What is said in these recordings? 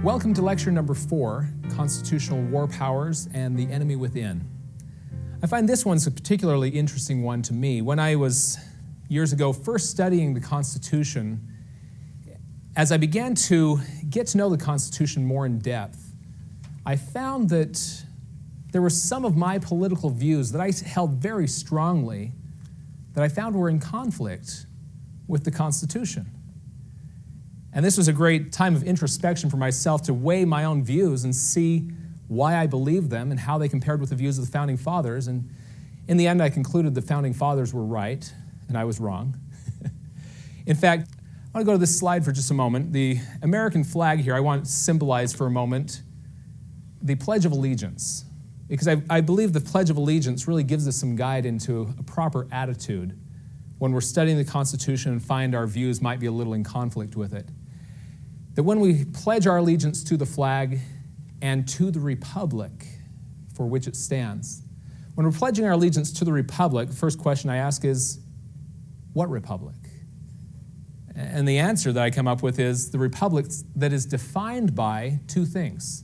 Welcome to lecture number 4, Constitutional War Powers and the Enemy Within. I find this one's a particularly interesting one to me. When I was, years ago, first studying the Constitution, as I began to get to know the Constitution more in depth, I found that there were some of my political views that I held very strongly that I found were in conflict with the Constitution. And this was a great time of introspection for myself to weigh my own views and see why I believed them and how they compared with the views of the Founding Fathers. And in the end, I concluded the Founding Fathers were right and I was wrong. In fact, I want to go to this slide for just a moment. The American flag here, I want to symbolize for a moment the Pledge of Allegiance, because I believe the Pledge of Allegiance really gives us some guide into a proper attitude when we're studying the Constitution and find our views might be a little in conflict with it. That when we pledge our allegiance to the flag and to the republic for which it stands, when we're pledging our allegiance to the republic, the first question I ask is, what republic? And the answer that I come up with is the republic that is defined by two things.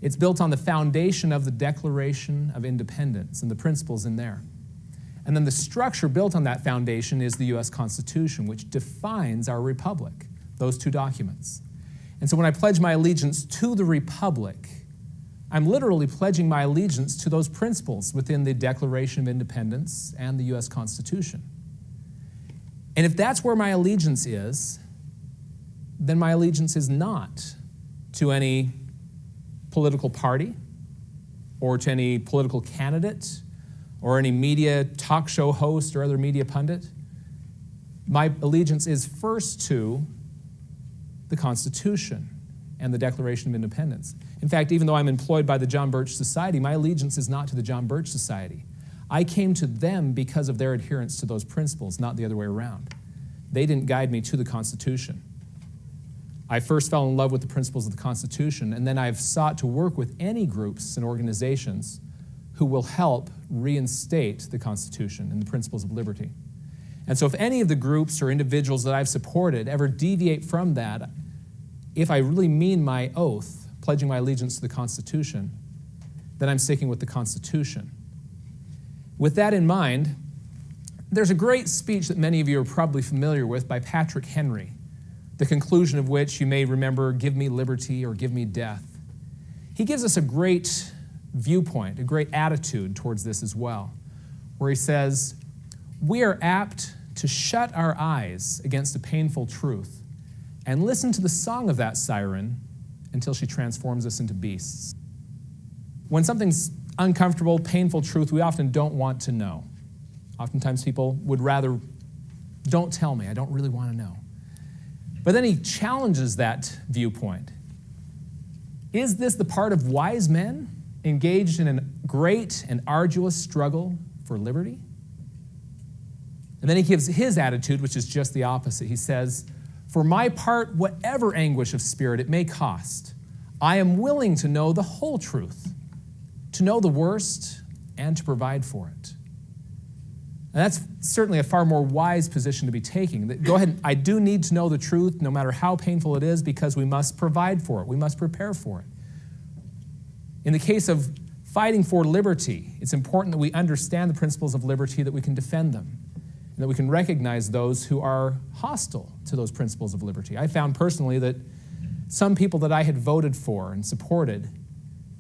It's built on the foundation of the Declaration of Independence and the principles in there. And then the structure built on that foundation is the U.S. Constitution, which defines our republic, those two documents. And so when I pledge my allegiance to the republic, I'm literally pledging my allegiance to those principles within the Declaration of Independence and the U.S. Constitution. And if that's where my allegiance is, then my allegiance is not to any political party or to any political candidate or any media talk show host or other media pundit. My allegiance is first to the Constitution and the Declaration of Independence. In fact, even though I'm employed by the John Birch Society, my allegiance is not to the John Birch Society. I came to them because of their adherence to those principles, not the other way around. They didn't guide me to the Constitution. I first fell in love with the principles of the Constitution, and then I've sought to work with any groups and organizations who will help reinstate the Constitution and the principles of liberty. And so if any of the groups or individuals that I've supported ever deviate from that, if I really mean my oath, pledging my allegiance to the Constitution, then I'm sticking with the Constitution. With that in mind, there's a great speech that many of you are probably familiar with by Patrick Henry, the conclusion of which you may remember, "Give me liberty or give me death." He gives us a great viewpoint, a great attitude towards this as well, where he says, "We are apt to shut our eyes against a painful truth and listen to the song of that siren until she transforms us into beasts." When something's uncomfortable, painful truth, we often don't want to know. Oftentimes people would rather, don't tell me, I don't really want to know. But then he challenges that viewpoint. Is this the part of wise men engaged in a great and arduous struggle for liberty? And then he gives his attitude, which is just the opposite. He says, "For my part, whatever anguish of spirit it may cost, I am willing to know the whole truth, to know the worst, and to provide for it." And that's certainly a far more wise position to be taking. That, go ahead, I do need to know the truth, no matter how painful it is, because we must provide for it. We must prepare for it. In the case of fighting for liberty, it's important that we understand the principles of liberty, that we can defend them, and that we can recognize those who are hostile to those principles of liberty. I found personally that some people that I had voted for and supported,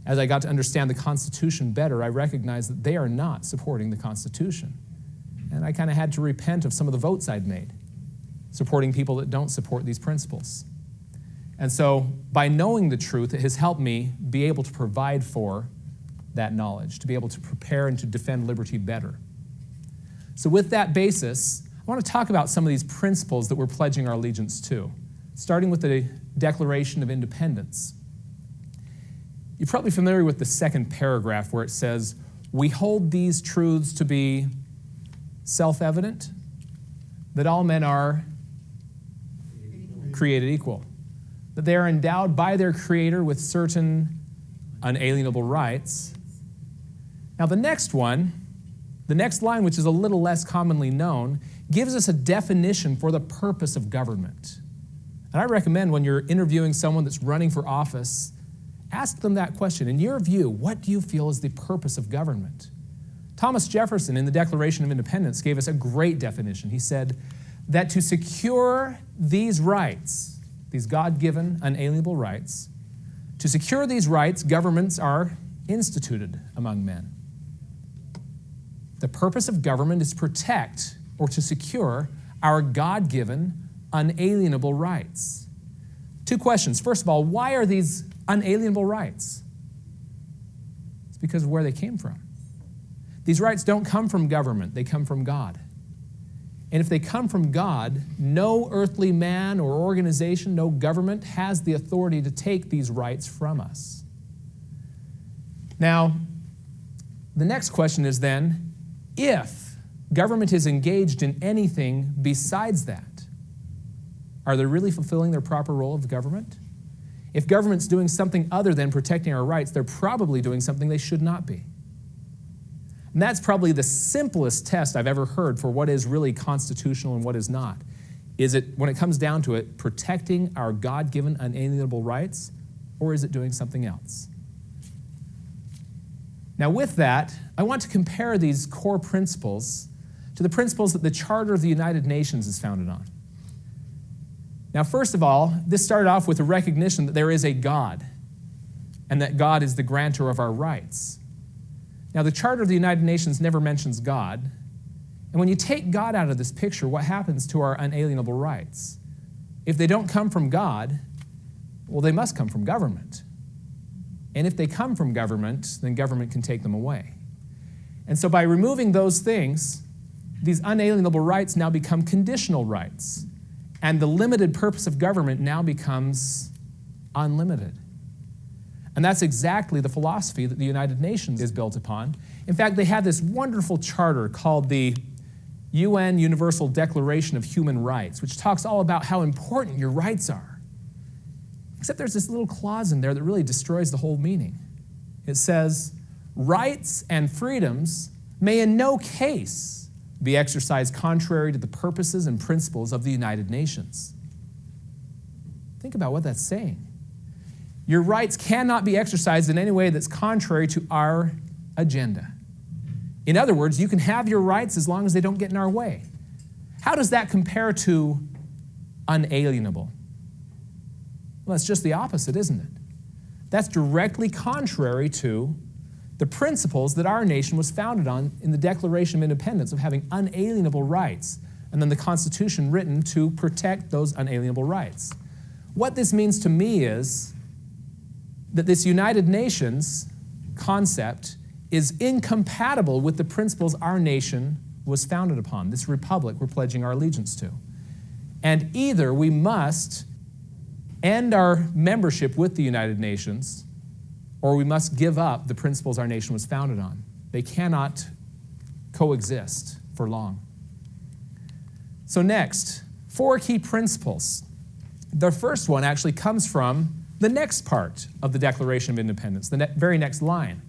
as I got to understand the Constitution better, I recognized that they are not supporting the Constitution. And I kind of had to repent of some of the votes I'd made, supporting people that don't support these principles. And so by knowing the truth, it has helped me be able to provide for that knowledge, to be able to prepare and to defend liberty better. So with that basis, I want to talk about some of these principles that we're pledging our allegiance to, starting with the Declaration of Independence. You're probably familiar with the second paragraph where it says, "We hold these truths to be self-evident, that all men are created equal, that they are endowed by their Creator with certain unalienable rights." Now the next one, the next line, which is a little less commonly known, gives us a definition for the purpose of government. And I recommend when you're interviewing someone that's running for office, ask them that question. In your view, what do you feel is the purpose of government? Thomas Jefferson, in the Declaration of Independence, gave us a great definition. He said that to secure these rights, these God-given, unalienable rights, to secure these rights, governments are instituted among men. The purpose of government is to protect or to secure our God-given, unalienable rights. Two questions. First of all, why are these unalienable rights? It's because of where they came from. These rights don't come from government, they come from God. And if they come from God, no earthly man or organization, no government has the authority to take these rights from us. Now, the next question is then, if government is engaged in anything besides that, are they really fulfilling their proper role of government? If government's doing something other than protecting our rights, they're probably doing something they should not be. And that's probably the simplest test I've ever heard for what is really constitutional and what is not. Is it, when it comes down to it, protecting our God-given unalienable rights, or is it doing something else? Now with that, I want to compare these core principles to the principles that the Charter of the United Nations is founded on. Now, first of all, this started off with a recognition that there is a God, and that God is the grantor of our rights. Now, the Charter of the United Nations never mentions God, and when you take God out of this picture, what happens to our unalienable rights? If they don't come from God, well, they must come from government. And if they come from government, then government can take them away. And so by removing those things, these unalienable rights now become conditional rights. And the limited purpose of government now becomes unlimited. And that's exactly the philosophy that the United Nations is built upon. In fact, they have this wonderful charter called the UN Universal Declaration of Human Rights, which talks all about how important your rights are. Except there's this little clause in there that really destroys the whole meaning. It says, rights and freedoms may in no case be exercised contrary to the purposes and principles of the United Nations. Think about what that's saying. Your rights cannot be exercised in any way that's contrary to our agenda. In other words, you can have your rights as long as they don't get in our way. How does that compare to unalienable? Well, it's just the opposite, isn't it? That's directly contrary to the principles that our nation was founded on in the Declaration of Independence, of having unalienable rights, and then the Constitution written to protect those unalienable rights. What this means to me is that this United Nations concept is incompatible with the principles our nation was founded upon, this republic we're pledging our allegiance to. And either we must end our membership with the United Nations, or we must give up the principles our nation was founded on. They cannot coexist for long. So next, 4 key principles. The first one actually comes from the next part of the Declaration of Independence, the very next line,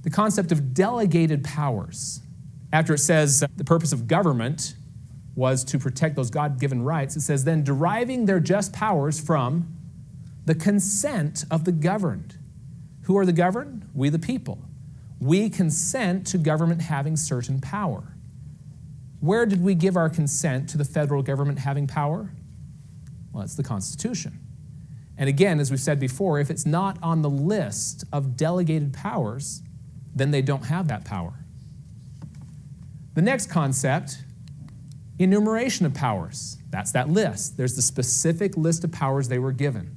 the concept of delegated powers. After it says the purpose of government was to protect those God-given rights, it says, then deriving their just powers from the consent of the governed. Who are the governed? We the people. We consent to government having certain power. Where did we give our consent to the federal government having power? Well, it's the Constitution. And again, as we've said before, if it's not on the list of delegated powers, then they don't have that power. The next concept, enumeration of powers. That's that list. There's the specific list of powers they were given.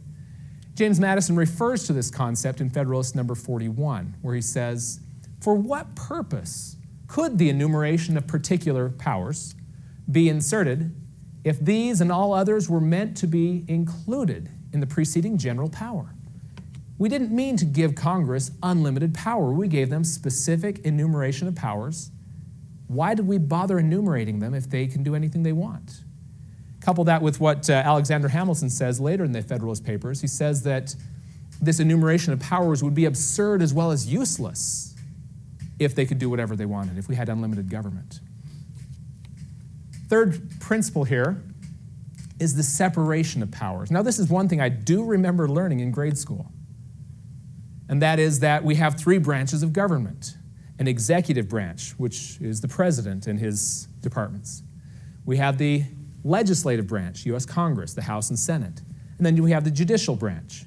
James Madison refers to this concept in Federalist number 41, where he says, for what purpose could the enumeration of particular powers be inserted if these and all others were meant to be included in the preceding general power? We didn't mean to give Congress unlimited power. We gave them specific enumeration of powers. Why did we bother enumerating them if they can do anything they want? Couple that with what Alexander Hamilton says later in the Federalist Papers. He says that this enumeration of powers would be absurd as well as useless if they could do whatever they wanted, if we had unlimited government. Third principle here is the separation of powers. Now, this is one thing I do remember learning in grade school, and that is that we have three branches of government. An executive branch, which is the president and his departments. We have the legislative branch, U.S. Congress, the House and Senate. And then we have the judicial branch,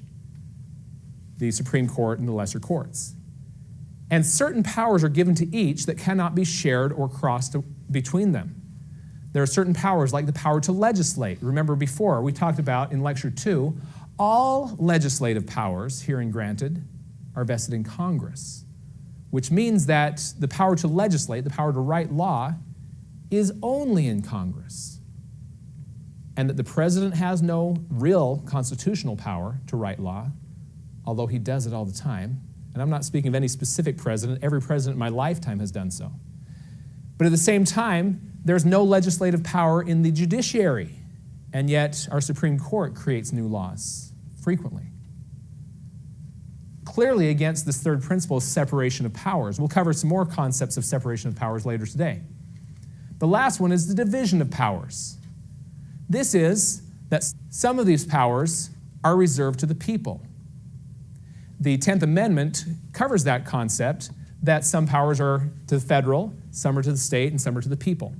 the Supreme Court and the lesser courts. And certain powers are given to each that cannot be shared or crossed between them. There are certain powers, like the power to legislate. Remember before, we talked about in Lecture 2, all legislative powers, herein granted, are vested in Congress, which means that the power to legislate, the power to write law, is only in Congress, and that the president has no real constitutional power to write law, although he does it all the time. And I'm not speaking of any specific president. Every president in my lifetime has done so. But at the same time, there's no legislative power in the judiciary, and yet our Supreme Court creates new laws frequently. Clearly against this third principle is separation of powers. We'll cover some more concepts of separation of powers later today. The last one is the division of powers. This is that some of these powers are reserved to the people. The 10th Amendment covers that concept, that some powers are to the federal, some are to the state, and some are to the people.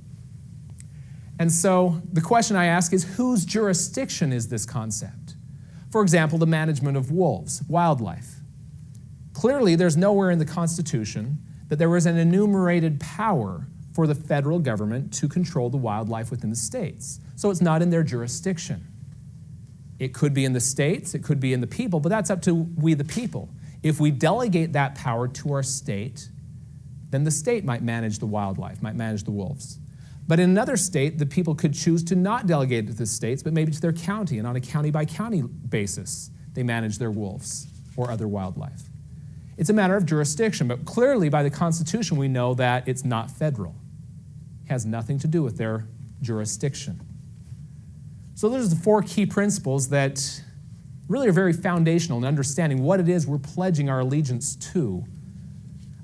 And so the question I ask is, whose jurisdiction is this concept? For example, the management of wolves, wildlife. Clearly, there's nowhere in the Constitution that there was an enumerated power for the federal government to control the wildlife within the states. So it's not in their jurisdiction. It could be in the states, it could be in the people, but that's up to we the people. If we delegate that power to our state, then the state might manage the wildlife, might manage the wolves. But in another state, the people could choose to not delegate it to the states, but maybe to their county, and on a county-by-county basis, they manage their wolves or other wildlife. It's a matter of jurisdiction, but clearly by the Constitution we know that it's not federal. It has nothing to do with their jurisdiction. So those are the four key principles that really are very foundational in understanding what it is we're pledging our allegiance to.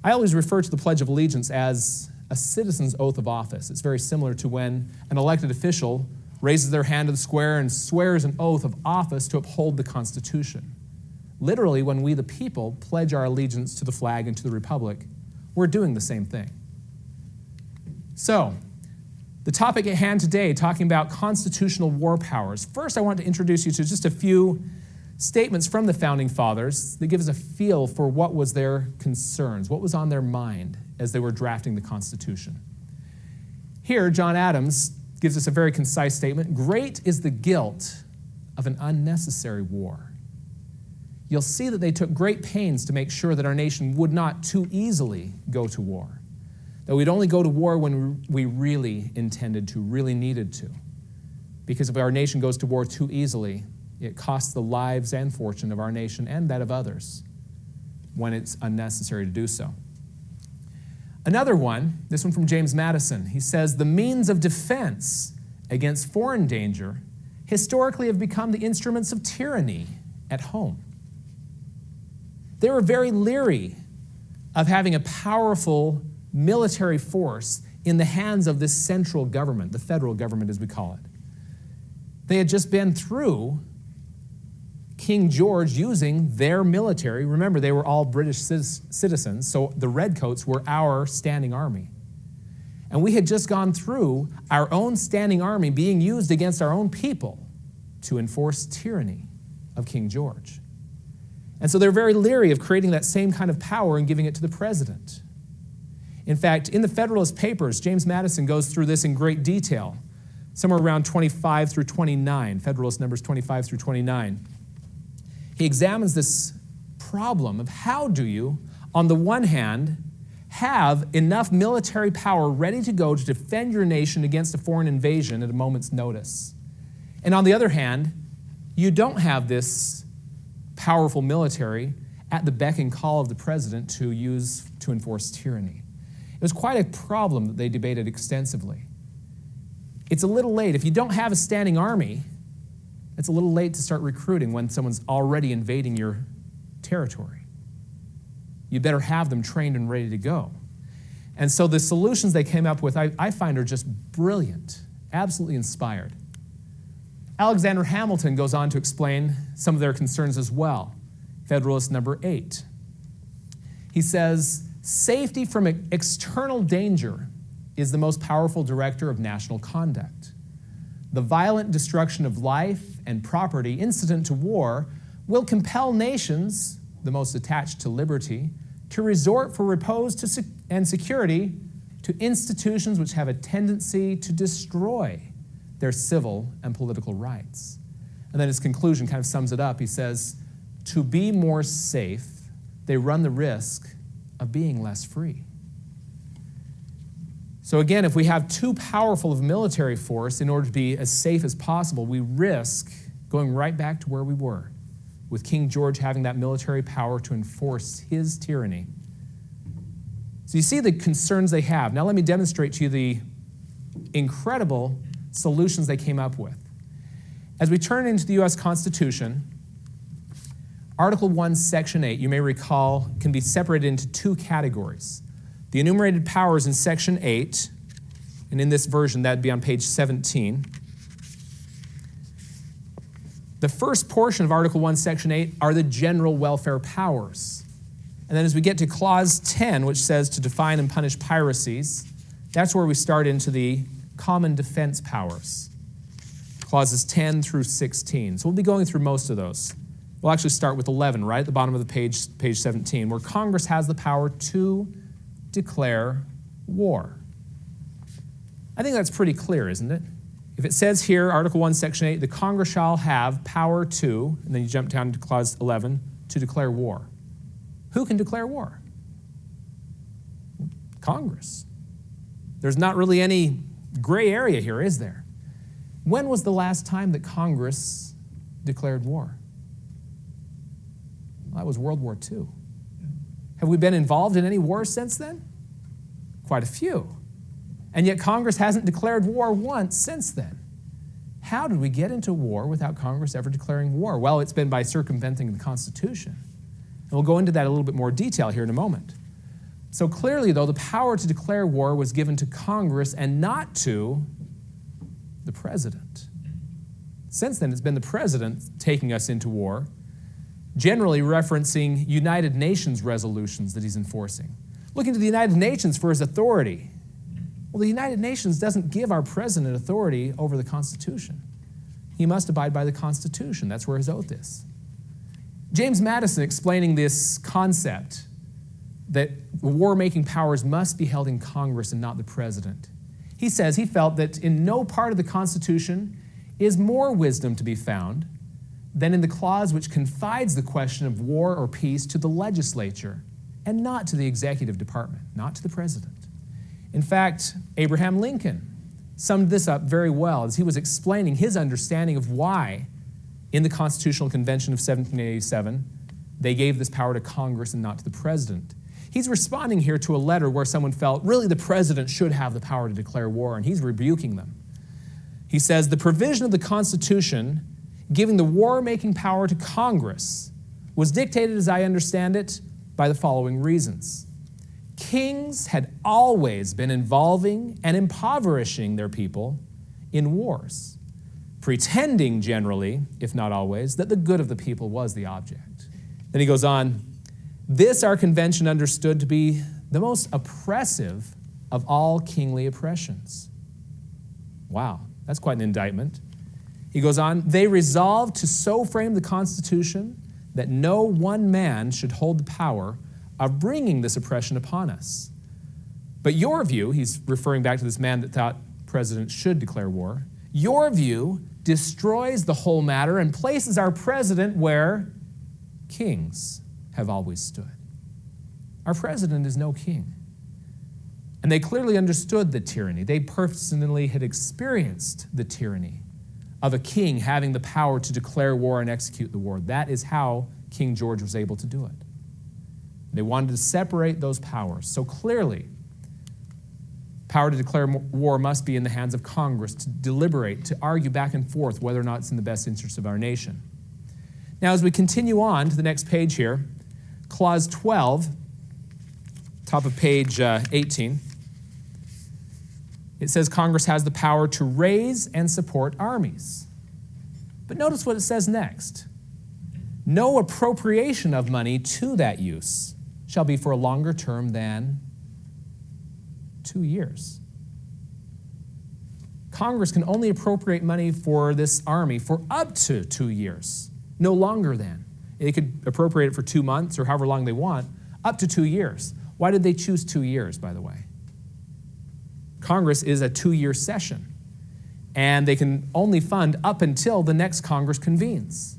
I always refer to the Pledge of Allegiance as a citizen's oath of office. It's very similar to when an elected official raises their hand to the square and swears an oath of office to uphold the Constitution. Literally, when we, the people, pledge our allegiance to the flag and to the republic, we're doing the same thing. So, the topic at hand today, talking about constitutional war powers. First, I want to introduce you to just a few statements from the Founding Fathers that give us a feel for what was their concerns, what was on their mind as they were drafting the Constitution. Here, John Adams gives us a very concise statement. Great is the guilt of an unnecessary war. You'll see that they took great pains to make sure that our nation would not too easily go to war, that we'd only go to war when we really intended to, really needed to. Because if our nation goes to war too easily, it costs the lives and fortune of our nation and that of others when it's unnecessary to do so. Another one, this one from James Madison, he says, the means of defense against foreign danger historically have become the instruments of tyranny at home. They were very leery of having a powerful military force in the hands of this central government, the federal government as we call it. They had just been through King George using their military. Remember, they were all British citizens, so the Redcoats were our standing army. And we had just gone through our own standing army being used against our own people to enforce tyranny of King George. And so they're very leery of creating that same kind of power and giving it to the president. In fact, in the Federalist Papers, James Madison goes through this in great detail, somewhere around 25 through 29, Federalist numbers 25 through 29. He examines this problem of how do you, on the one hand, have enough military power ready to go to defend your nation against a foreign invasion at a moment's notice. And on the other hand, you don't have this powerful military at the beck and call of the president to use to enforce tyranny. It was quite a problem that they debated extensively. It's a little late. If you don't have a standing army, it's a little late to start recruiting when someone's already invading your territory. You better have them trained and ready to go. And so the solutions they came up with, I find are just brilliant, absolutely inspired. Alexander Hamilton goes on to explain some of their concerns as well. Federalist number 8. He says, safety from external danger is the most powerful director of national conduct. The violent destruction of life and property incident to war will compel nations, the most attached to liberty, to resort for repose and security to institutions which have a tendency to destroy their civil and political rights. And then his conclusion kind of sums it up. He says, to be more safe, they run the risk of being less free. So again, if we have too powerful of a military force in order to be as safe as possible, we risk going right back to where we were, with King George having that military power to enforce his tyranny. So you see the concerns they have. Now let me demonstrate to you the incredible solutions they came up with. As we turn into the U.S. Constitution, Article 1, Section 8, you may recall, can be separated into two categories. The enumerated powers in Section 8, and in this version, that'd be on page 17. The first portion of Article 1, Section 8 are the general welfare powers. And then as we get to Clause 10, which says to define and punish piracies, that's where we start into the common defense powers. Clauses 10 through 16. So we'll be going through most of those. We'll actually start with 11, right at the bottom of the page 17, where Congress has the power to declare war. I think that's pretty clear, isn't it? If it says here, Article 1, Section 8, the Congress shall have power to, and then you jump down to Clause 11, to declare war. Who can declare war? Congress. There's not really any gray area here, is there? When was the last time that Congress declared war? Well, that was World War II. Have we been involved in any wars since then? Quite a few. And yet Congress hasn't declared war once since then. How did we get into war without Congress ever declaring war? Well, it's been by circumventing the Constitution. And we'll go into that in a little bit more detail here in a moment. So clearly, though, the power to declare war was given to Congress and not to the president. Since then, it's been the president taking us into war, generally referencing United Nations resolutions that he's enforcing. Looking to the United Nations for his authority. Well, the United Nations doesn't give our president authority over the Constitution. He must abide by the Constitution. That's where his oath is. James Madison, explaining this concept that war-making powers must be held in Congress and not the president, he says he felt that in no part of the Constitution is more wisdom to be found than in the clause which confides the question of war or peace to the legislature and not to the executive department, not to the president. In fact, Abraham Lincoln summed this up very well as he was explaining his understanding of why in the Constitutional Convention of 1787 they gave this power to Congress and not to the president. He's responding here to a letter where someone felt really the president should have the power to declare war, and he's rebuking them. He says, the provision of the Constitution giving the war-making power to Congress was dictated, as I understand it, by the following reasons. Kings had always been involving and impoverishing their people in wars, pretending generally, if not always, that the good of the people was the object. Then he goes on, this our convention understood to be the most oppressive of all kingly oppressions. Wow, that's quite an indictment. He goes on, they resolved to so frame the Constitution that no one man should hold the power of bringing this oppression upon us. But your view, he's referring back to this man that thought presidents should declare war, your view destroys the whole matter and places our president where kings have always stood. Our president is no king. And they clearly understood the tyranny. They personally had experienced the tyranny of a king having the power to declare war and execute the war. That is how King George was able to do it. They wanted to separate those powers. So clearly, power to declare war must be in the hands of Congress to deliberate, to argue back and forth whether or not it's in the best interest of our nation. Now, as we continue on to the next page here, Clause 12, top of page 18, it says Congress has the power to raise and support armies. But notice what it says next. No appropriation of money to that use shall be for a longer term than 2 years. Congress can only appropriate money for this army for up to 2 years, no longer than. They could appropriate it for 2 months or however long they want, up to 2 years. Why did they choose 2 years, by the way? Congress is a 2-year session, and they can only fund up until the next Congress convenes.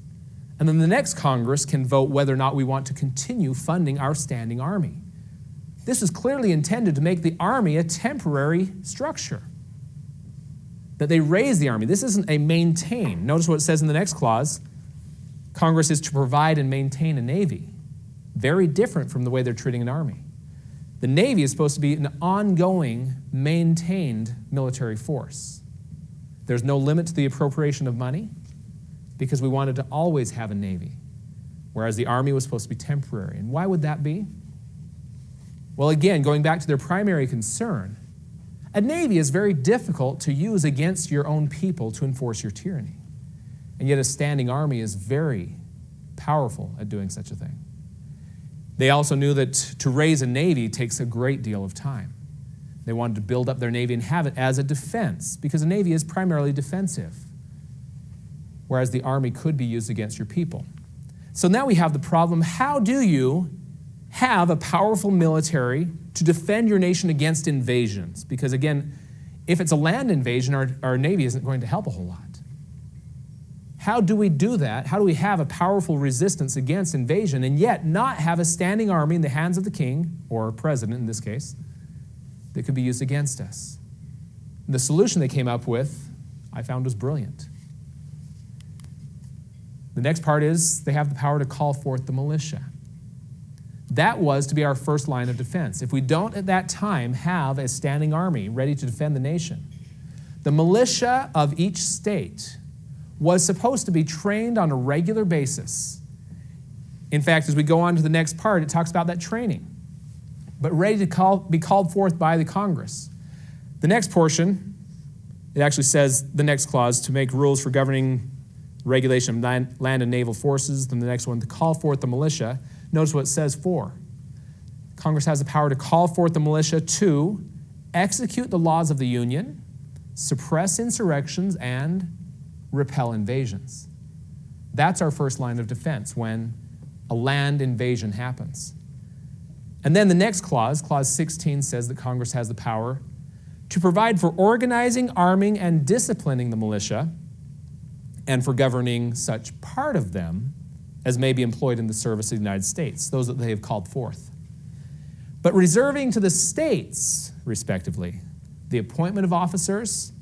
And then the next Congress can vote whether or not we want to continue funding our standing army. This is clearly intended to make the army a temporary structure, that they raise the army. This isn't a maintain. Notice what it says in the next clause. Congress is to provide and maintain a navy. Very different from the way they're treating an army. The Navy is supposed to be an ongoing, maintained military force. There's no limit to the appropriation of money because we wanted to always have a Navy, whereas the Army was supposed to be temporary. And why would that be? Well, again, going back to their primary concern, a Navy is very difficult to use against your own people to enforce your tyranny. And yet a standing army is very powerful at doing such a thing. They also knew that to raise a navy takes a great deal of time. They wanted to build up their navy and have it as a defense, because a navy is primarily defensive, whereas the army could be used against your people. So now we have the problem, how do you have a powerful military to defend your nation against invasions? Because again, if it's a land invasion, our navy isn't going to help a whole lot. How do we do that? How do we have a powerful resistance against invasion and yet not have a standing army in the hands of the king, or president in this case, that could be used against us? And the solution they came up with, I found, was brilliant. The next part is they have the power to call forth the militia. That was to be our first line of defense. If we don't at that time have a standing army ready to defend the nation, the militia of each state was supposed to be trained on a regular basis. In fact, as we go on to the next part, it talks about that training, but ready to be called forth by the Congress. The next portion, it actually says, the next clause, to make rules for governing regulation of land and naval forces. Then the next one, to call forth the militia. Notice what it says for. Congress has the power to call forth the militia to execute the laws of the Union, suppress insurrections, and repel invasions. That's our first line of defense when a land invasion happens. And then the next clause, clause 16, says that Congress has the power to provide for organizing, arming, and disciplining the militia, and for governing such part of them as may be employed in the service of the United States, those that they have called forth. But reserving to the states, respectively, the appointment of officers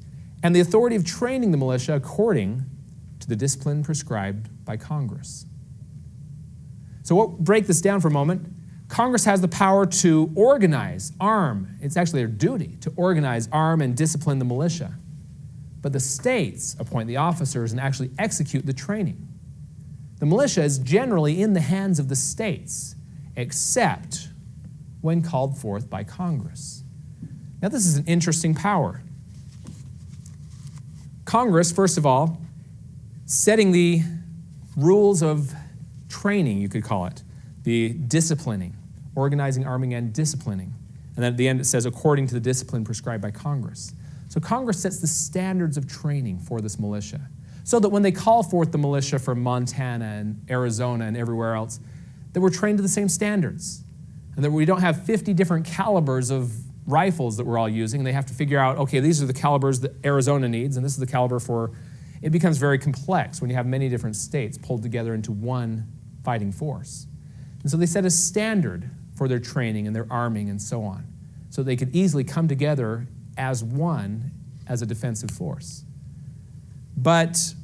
and the authority of training the militia according to the discipline prescribed by Congress. So we'll break this down for a moment. Congress has the power to organize, arm. It's actually their duty to organize, arm, and discipline the militia. But the states appoint the officers and actually execute the training. The militia is generally in the hands of the states, except when called forth by Congress. Now, this is an interesting power. Congress, first of all, setting the rules of training, you could call it, the disciplining, organizing, arming, and disciplining. And then at the end it says, according to the discipline prescribed by Congress. So Congress sets the standards of training for this militia, so that when they call forth the militia from Montana and Arizona and everywhere else, that we're trained to the same standards, and that we don't have 50 different calibers of rifles that we're all using, and they have to figure out, okay, these are the calibers that Arizona needs, and this is the caliber for... It becomes very complex when you have many different states pulled together into one fighting force. And so they set a standard for their training and their arming and so on, so they could easily come together as one, as a defensive force. But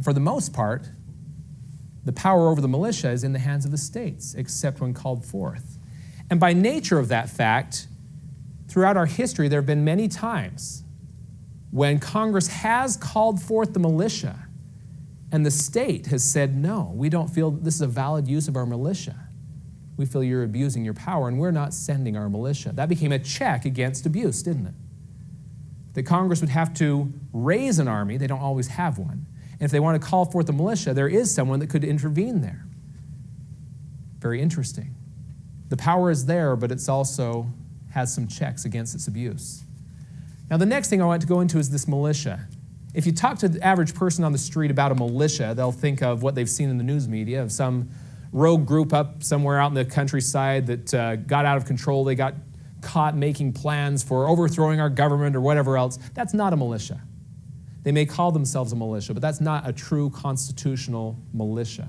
for the most part, the power over the militia is in the hands of the states, except when called forth. And by nature of that fact, throughout our history, there have been many times when Congress has called forth the militia and the state has said, no, we don't feel that this is a valid use of our militia. We feel you're abusing your power and we're not sending our militia. That became a check against abuse, didn't it? That Congress would have to raise an army, they don't always have one, And if they want to call forth the militia, there is someone that could intervene there. Very interesting. The power is there, but it's also has some checks against its abuse. Now, the next thing I want to go into is this militia. If you talk to the average person on the street about a militia, they'll think of what they've seen in the news media, of some rogue group up somewhere out in the countryside that got out of control. They got caught making plans for overthrowing our government or whatever else. That's not a militia. They may call themselves a militia, but that's not a true constitutional militia.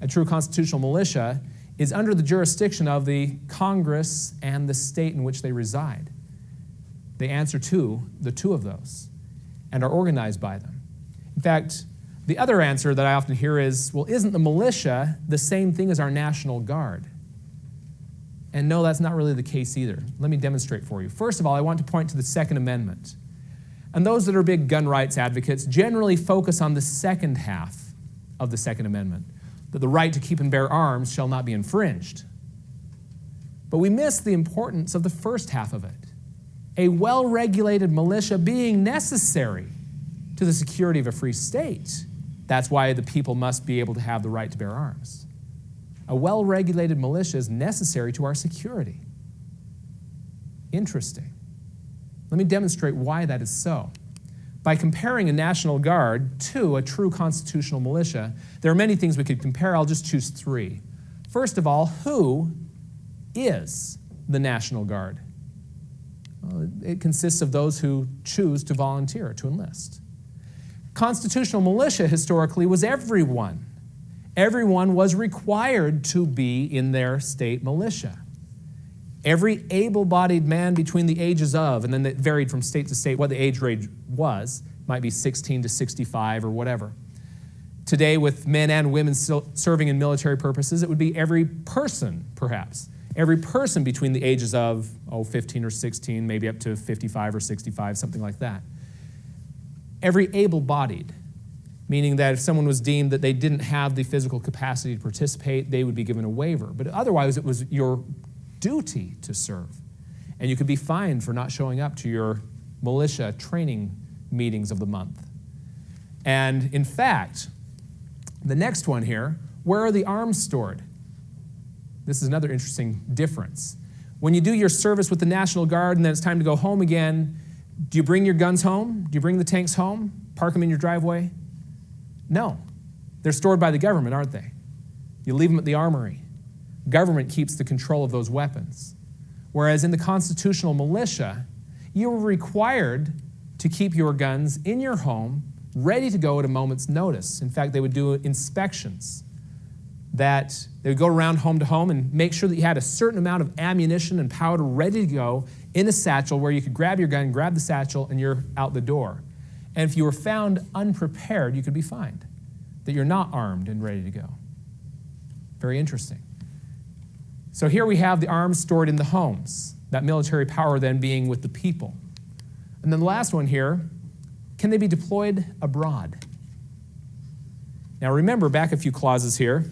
A true constitutional militia is under the jurisdiction of the Congress and the state in which they reside. They answer to the two of those and are organized by them. In fact, the other answer that I often hear is, well, isn't the militia the same thing as our National Guard? And no, that's not really the case either. Let me demonstrate for you. First of all, I want to point to the Second Amendment. And those that are big gun rights advocates generally focus on the second half of the Second Amendment, that the right to keep and bear arms shall not be infringed. But we miss the importance of the first half of it. A well-regulated militia being necessary to the security of a free state. That's why the people must be able to have the right to bear arms. A well-regulated militia is necessary to our security. Interesting. Let me demonstrate why that is so. By comparing a National Guard to a true constitutional militia, there are many things we could compare. I'll just choose three. First of all, who is the National Guard? Well, it consists of those who choose to volunteer, to enlist. Constitutional militia historically was everyone. Everyone was required to be in their state militia. Every able-bodied man between the ages of, and then it varied from state to state what the age range was, might be 16 to 65 or whatever. Today, with men and women still serving in military purposes, it would be every person, perhaps. Every person between the ages of, 15 or 16, maybe up to 55 or 65, something like that. Every able-bodied, meaning that if someone was deemed that they didn't have the physical capacity to participate, they would be given a waiver. But otherwise, it was your duty to serve. And you could be fined for not showing up to your militia training meetings of the month. And in fact, the next one here, where are the arms stored? This is another interesting difference. When you do your service with the National Guard and then it's time to go home again, do you bring your guns home? Do you bring the tanks home? Park them in your driveway? No. They're stored by the government, aren't they? You leave them at the armory. Government keeps the control of those weapons. Whereas in the constitutional militia, you were required to keep your guns in your home, ready to go at a moment's notice. In fact, they would do inspections that they would go around home to home and make sure that you had a certain amount of ammunition and powder ready to go in a satchel where you could grab your gun, grab the satchel, and you're out the door. And if you were found unprepared, you could be fined, that you're not armed and ready to go. Very interesting. So here we have the arms stored in the homes, that military power then being with the people. And then the last one here, can they be deployed abroad? Now remember, back a few clauses here.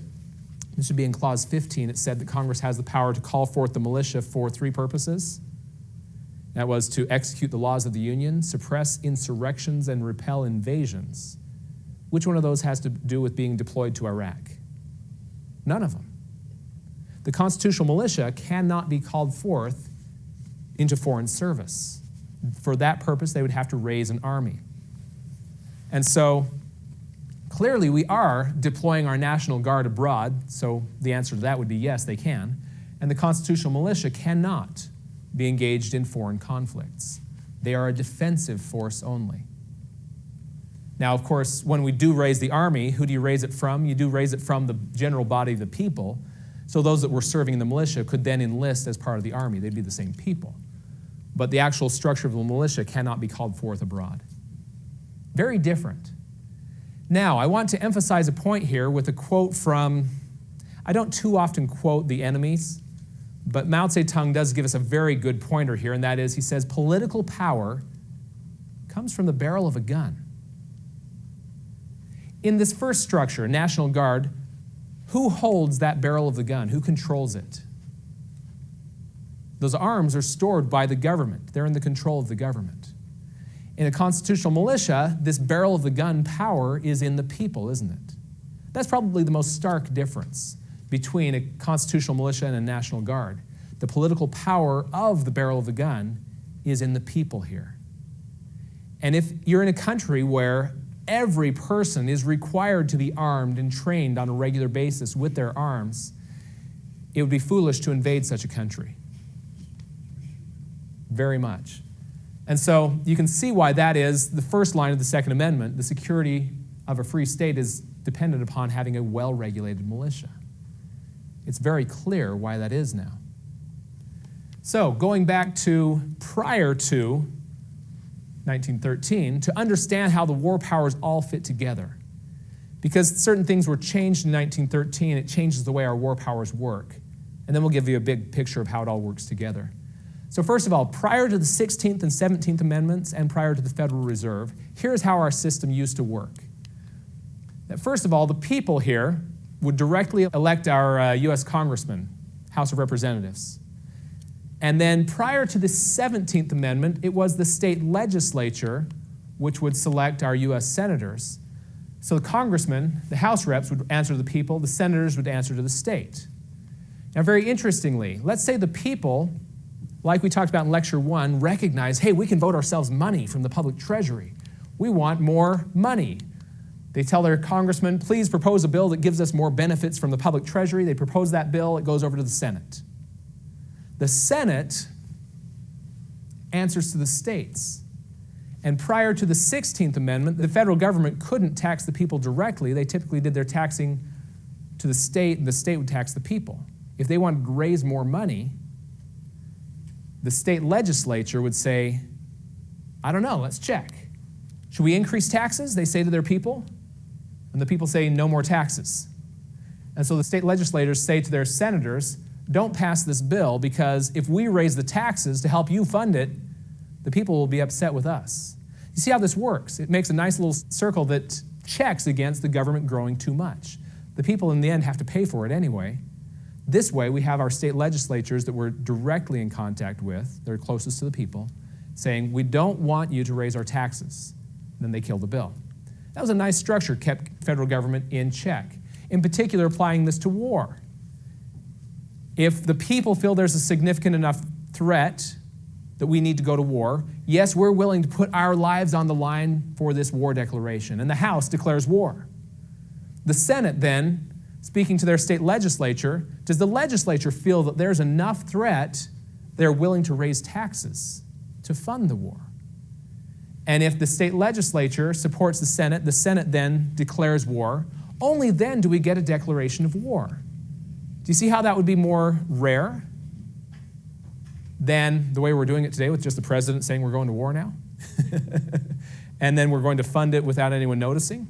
This would be in Clause 15. It said that Congress has the power to call forth the militia for three purposes. That was to execute the laws of the Union, suppress insurrections, and repel invasions. Which one of those has to do with being deployed to Iraq? None of them. The constitutional militia cannot be called forth into foreign service. For that purpose, they would have to raise an army. And so, clearly we are deploying our National Guard abroad, so the answer to that would be yes, they can. And the constitutional militia cannot be engaged in foreign conflicts. They are a defensive force only. Now, of course, when we do raise the army, who do you raise it from? You do raise it from the general body of the people. So those that were serving in the militia could then enlist as part of the army. They'd be the same people. But the actual structure of the militia cannot be called forth abroad. Very different. Now, I want to emphasize a point here with a quote from, I don't too often quote the enemies, but Mao Zedong does give us a very good pointer here, and that is, he says, political power comes from the barrel of a gun. In this first structure, National Guard, who holds that barrel of the gun? Who controls it? Those arms are stored by the government. They're in the control of the government. In a constitutional militia, this barrel of the gun power is in the people, isn't it? That's probably the most stark difference between a constitutional militia and a National Guard. The political power of the barrel of the gun is in the people here. And if you're in a country where every person is required to be armed and trained on a regular basis with their arms, it would be foolish to invade such a country. Very much. And so you can see why that is the first line of the Second Amendment. The security of a free state is dependent upon having a well-regulated militia. It's very clear why that is now. So going back to prior to 1913, to understand how the war powers all fit together. Because certain things were changed in 1913, it changes the way our war powers work. And then we'll give you a big picture of how it all works together. So first of all, prior to the 16th and 17th Amendments and prior to the Federal Reserve, here's how our system used to work. That first of all, the people here would directly elect our U.S. congressmen, House of Representatives. And then prior to the 17th Amendment, it was the state legislature which would select our U.S. senators. So the congressmen, the House reps, would answer to the people, the senators would answer to the state. Now, very interestingly, let's say the people, like we talked about in Lecture 1, recognize, hey, we can vote ourselves money from the public treasury. We want more money. They tell their congressman, please propose a bill that gives us more benefits from the public treasury. They propose that bill, it goes over to the Senate. The Senate answers to the states. And prior to the 16th Amendment, the federal government couldn't tax the people directly. They typically did their taxing to the state, and the state would tax the people. If they wanted to raise more money, the state legislature would say, I don't know, let's check. Should we increase taxes? They say to their people. And the people say, no more taxes. And so the state legislators say to their senators, don't pass this bill because if we raise the taxes to help you fund it, the people will be upset with us. You see how this works? It makes a nice little circle that checks against the government growing too much. The people in the end have to pay for it anyway. This way, we have our state legislatures that we're directly in contact with, they're closest to the people, saying, we don't want you to raise our taxes. And then they kill the bill. That was a nice structure, kept federal government in check. In particular, applying this to war. If the people feel there's a significant enough threat that we need to go to war, yes, we're willing to put our lives on the line for this war declaration. And the House declares war. The Senate then, speaking to their state legislature, does the legislature feel that there's enough threat they're willing to raise taxes to fund the war? And if the state legislature supports the Senate then declares war. Only then do we get a declaration of war. Do you see how that would be more rare than the way we're doing it today with just the president saying we're going to war now? And then we're going to fund it without anyone noticing?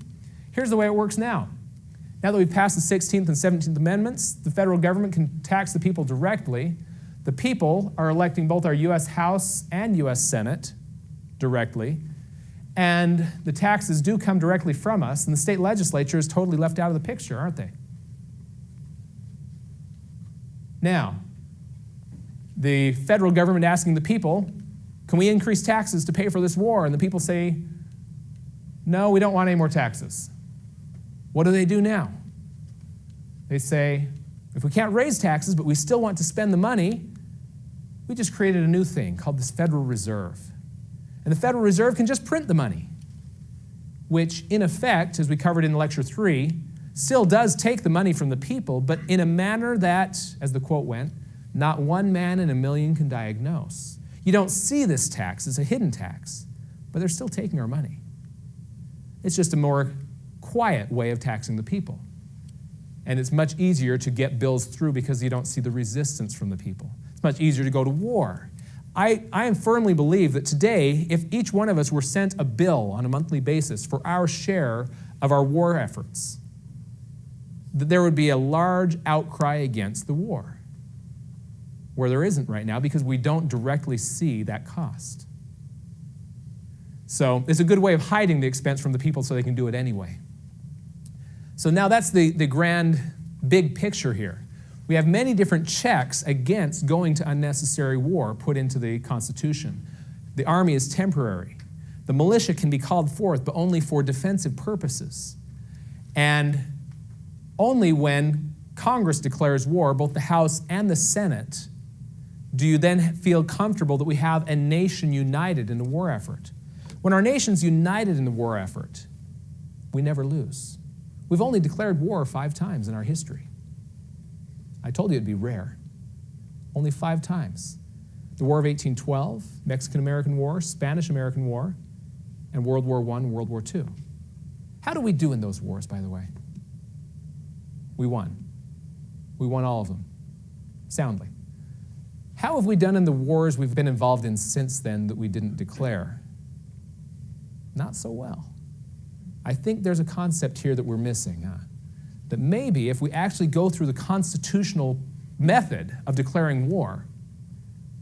Here's the way it works now. Now that we've passed the 16th and 17th Amendments, the federal government can tax the people directly. The people are electing both our U.S. House and U.S. Senate directly. And the taxes do come directly from us, and the state legislature is totally left out of the picture, aren't they? Now, the federal government asking the people, can we increase taxes to pay for this war? And the people say, no, we don't want any more taxes. What do they do now? They say, if we can't raise taxes, but we still want to spend the money, we just created a new thing called this Federal Reserve. And the Federal Reserve can just print the money, which in effect, as we covered in Lecture 3, still does take the money from the people, but in a manner that, as the quote went, not one man in a million can diagnose. You don't see this tax, it's a hidden tax, but they're still taking our money. It's just a more quiet way of taxing the people. And it's much easier to get bills through because you don't see the resistance from the people. It's much easier to go to war. I firmly believe that today, if each one of us were sent a bill on a monthly basis for our share of our war efforts, that there would be a large outcry against the war, where there isn't right now because we don't directly see that cost. So it's a good way of hiding the expense from the people so they can do it anyway. So now that's the grand big picture here. We have many different checks against going to unnecessary war put into the Constitution. The army is temporary. The militia can be called forth, but only for defensive purposes. And only when Congress declares war, both the House and the Senate, do you then feel comfortable that we have a nation united in the war effort. When our nation's united in the war effort, we never lose. We've only declared war 5 times in our history. I told you it'd be rare. Only 5 times. The War of 1812, Mexican-American War, Spanish-American War, and World War I and World War II. How do we do in those wars, by the way? We won. We won all of them, soundly. How have we done in the wars we've been involved in since then that we didn't declare? Not so well. I think there's a concept here that we're missing, that maybe if we actually go through the constitutional method of declaring war,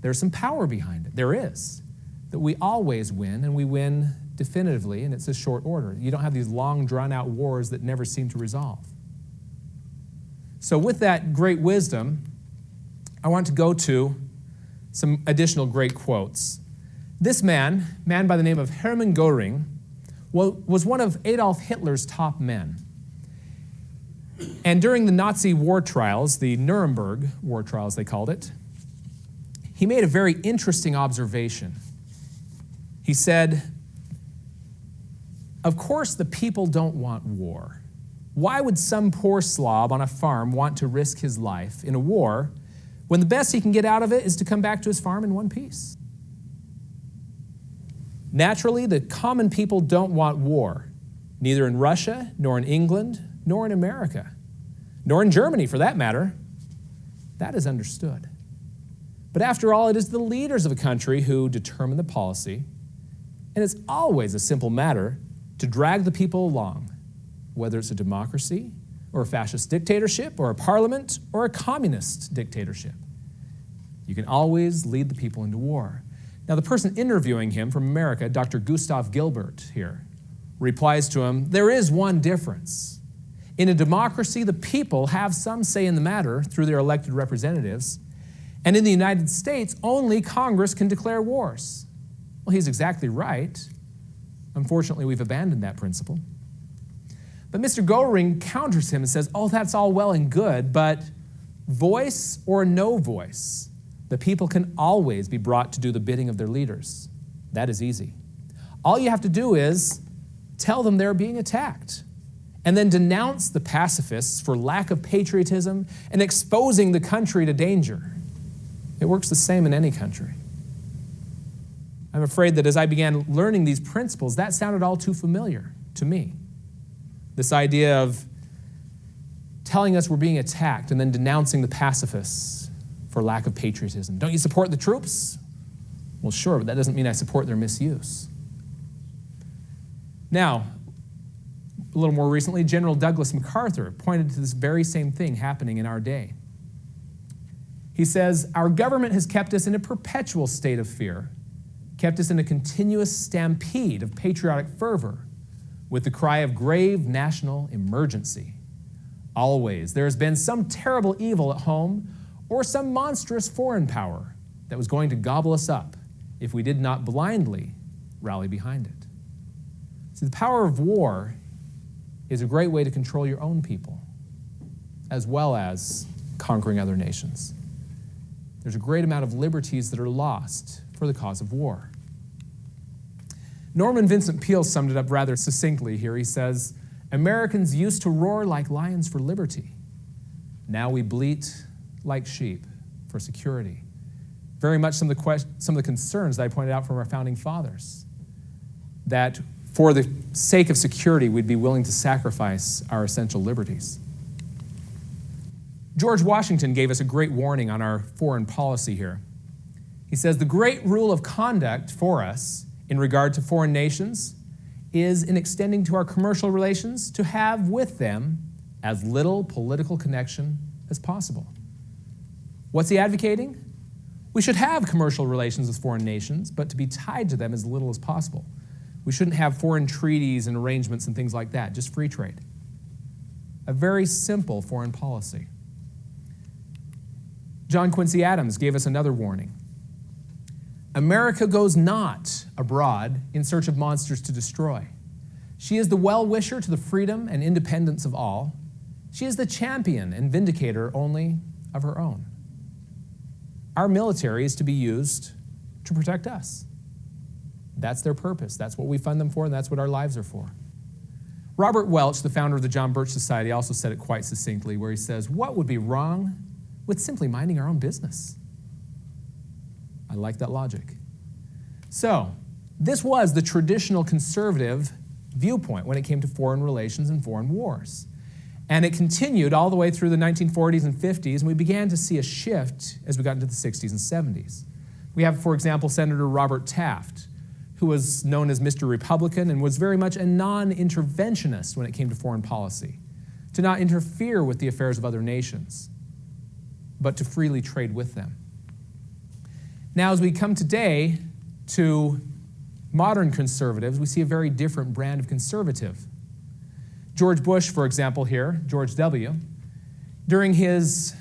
there's some power behind it. There is. That we always win, and we win definitively, and it's a short order. You don't have these long, drawn-out wars that never seem to resolve. So with that great wisdom, I want to go to some additional great quotes. This man by the name of Hermann Göring, was one of Adolf Hitler's top men. And during the Nazi war trials, the Nuremberg war trials they called it, he made a very interesting observation. He said, "Of course the people don't want war. Why would some poor slob on a farm want to risk his life in a war when the best he can get out of it is to come back to his farm in one piece? Naturally, the common people don't want war, neither in Russia, nor in England, nor in America, nor in Germany, for that matter. That is understood. But after all, it is the leaders of a country who determine the policy, and it's always a simple matter to drag the people along, whether it's a democracy, or a fascist dictatorship, or a parliament, or a communist dictatorship. You can always lead the people into war." Now, the person interviewing him from America, Dr. Gustav Gilbert here, replies to him, "There is one difference. In a democracy, the people have some say in the matter through their elected representatives, and in the United States, only Congress can declare wars." Well, he's exactly right. Unfortunately, we've abandoned that principle. But Mr. Göring counters him and says, "Oh, that's all well and good, but voice or no voice, the people can always be brought to do the bidding of their leaders. That is easy. All you have to do is tell them they're being attacked, and then denounce the pacifists for lack of patriotism and exposing the country to danger. It works the same in any country." I'm afraid that as I began learning these principles, that sounded all too familiar to me. This idea of telling us we're being attacked and then denouncing the pacifists for lack of patriotism. Don't you support the troops? Well, sure, but that doesn't mean I support their misuse. Now, a little more recently, General Douglas MacArthur pointed to this very same thing happening in our day. He says, "Our government has kept us in a perpetual state of fear, kept us in a continuous stampede of patriotic fervor, with the cry of grave national emergency. Always there has been some terrible evil at home or some monstrous foreign power that was going to gobble us up if we did not blindly rally behind it." See, the power of war is a great way to control your own people, as well as conquering other nations. There's a great amount of liberties that are lost for the cause of war. Norman Vincent Peale summed it up rather succinctly here. He says, "Americans used to roar like lions for liberty. Now we bleat like sheep for security." Very much some of the concerns that I pointed out from our founding fathers, that for the sake of security, we'd be willing to sacrifice our essential liberties. George Washington gave us a great warning on our foreign policy here. He says, "The great rule of conduct for us in regard to foreign nations is in extending to our commercial relations to have with them as little political connection as possible." What's he advocating? We should have commercial relations with foreign nations, but to be tied to them as little as possible. We shouldn't have foreign treaties and arrangements and things like that, just free trade. A very simple foreign policy. John Quincy Adams gave us another warning. America goes not abroad in search of monsters to destroy. She is the well-wisher to the freedom and independence of all. She is the champion and vindicator only of her own. Our military is to be used to protect us. That's their purpose. That's what we fund them for, and that's what our lives are for. Robert Welch, the founder of the John Birch Society, also said it quite succinctly, where he says, "What would be wrong with simply minding our own business?" I like that logic. So, this was the traditional conservative viewpoint when it came to foreign relations and foreign wars. And it continued all the way through the 1940s and 50s, and we began to see a shift as we got into the 60s and 70s. We have, for example, Senator Robert Taft, who was known as Mr. Republican and was very much a non-interventionist when it came to foreign policy, to not interfere with the affairs of other nations, but to freely trade with them. Now, as we come today to modern conservatives, we see a very different brand of conservative. George Bush, for example, here, George W., during his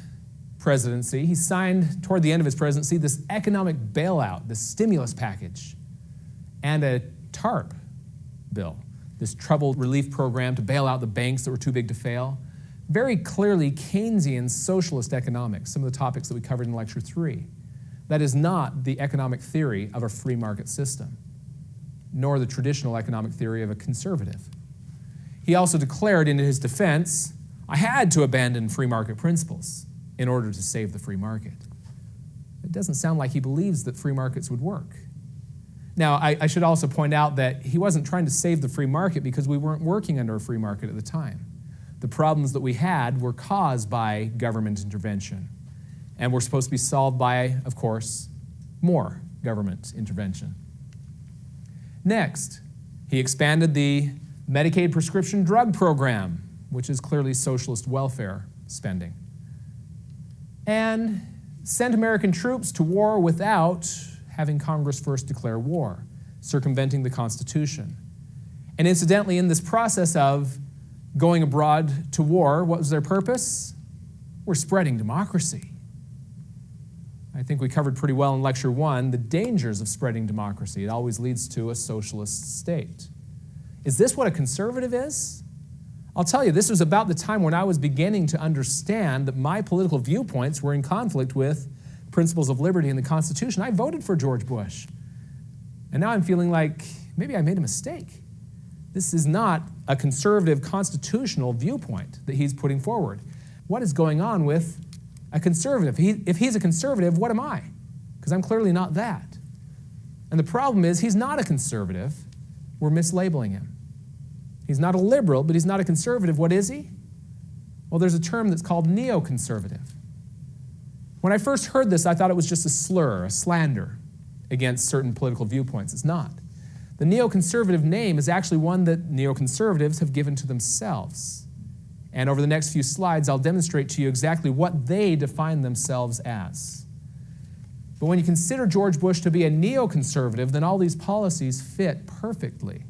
presidency, he signed, toward the end of his presidency, this economic bailout, this stimulus package, and a TARP bill, this trouble relief program to bail out the banks that were too big to fail. Very clearly Keynesian socialist economics, some of the topics that we covered in Lecture 3. That is not the economic theory of a free market system, nor the traditional economic theory of a conservative. He also declared in his defense, "I had to abandon free market principles in order to save the free market." It doesn't sound like he believes that free markets would work. Now, I should also point out that he wasn't trying to save the free market because we weren't working under a free market at the time. The problems that we had were caused by government intervention, and were supposed to be solved by, of course, more government intervention. Next, he expanded the Medicaid prescription drug program, which is clearly socialist welfare spending, and sent American troops to war without having Congress first declare war, circumventing the Constitution. And incidentally, in this process of going abroad to war, what was their purpose? We're spreading democracy. I think we covered pretty well in Lecture 1 the dangers of spreading democracy. It always leads to a socialist state. Is this what a conservative is? I'll tell you, this was about the time when I was beginning to understand that my political viewpoints were in conflict with principles of liberty in the Constitution. I voted for George Bush. And now I'm feeling like maybe I made a mistake. This is not a conservative constitutional viewpoint that he's putting forward. What is going on with a conservative? If he's a conservative, what am I? Because I'm clearly not that. And the problem is he's not a conservative. We're mislabeling him. He's not a liberal, but he's not a conservative. What is he? Well, there's a term that's called neoconservative. When I first heard this, I thought it was just a slur, a slander against certain political viewpoints. It's not. The neoconservative name is actually one that neoconservatives have given to themselves. And over the next few slides, I'll demonstrate to you exactly what they define themselves as. But when you consider George Bush to be a neoconservative, then all these policies fit perfectly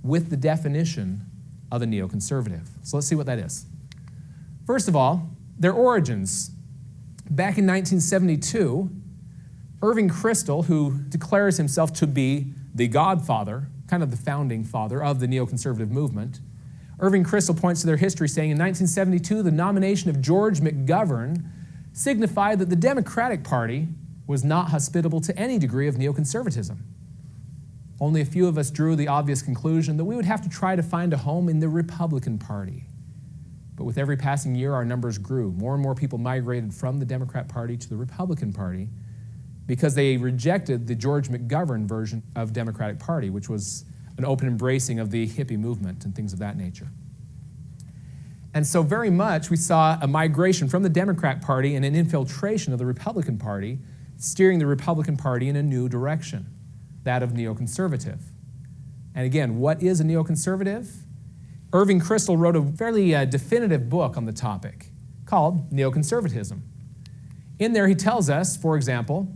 with the definition of a neoconservative. So let's see what that is. First of all, their origins. Back in 1972, Irving Kristol, who declares himself to be the godfather, kind of the founding father of the neoconservative movement, Irving Kristol points to their history saying in 1972, the nomination of George McGovern signified that the Democratic Party was not hospitable to any degree of neoconservatism. Only a few of us drew the obvious conclusion that we would have to try to find a home in the Republican Party. But with every passing year, our numbers grew. More and more people migrated from the Democrat Party to the Republican Party because they rejected the George McGovern version of Democratic Party, which was an open embracing of the hippie movement and things of that nature. And so very much we saw a migration from the Democrat Party and an infiltration of the Republican Party, steering the Republican Party in a new direction, that of neoconservative. And again, what is a neoconservative? Irving Kristol wrote a fairly definitive book on the topic called Neoconservatism. In there he tells us, for example,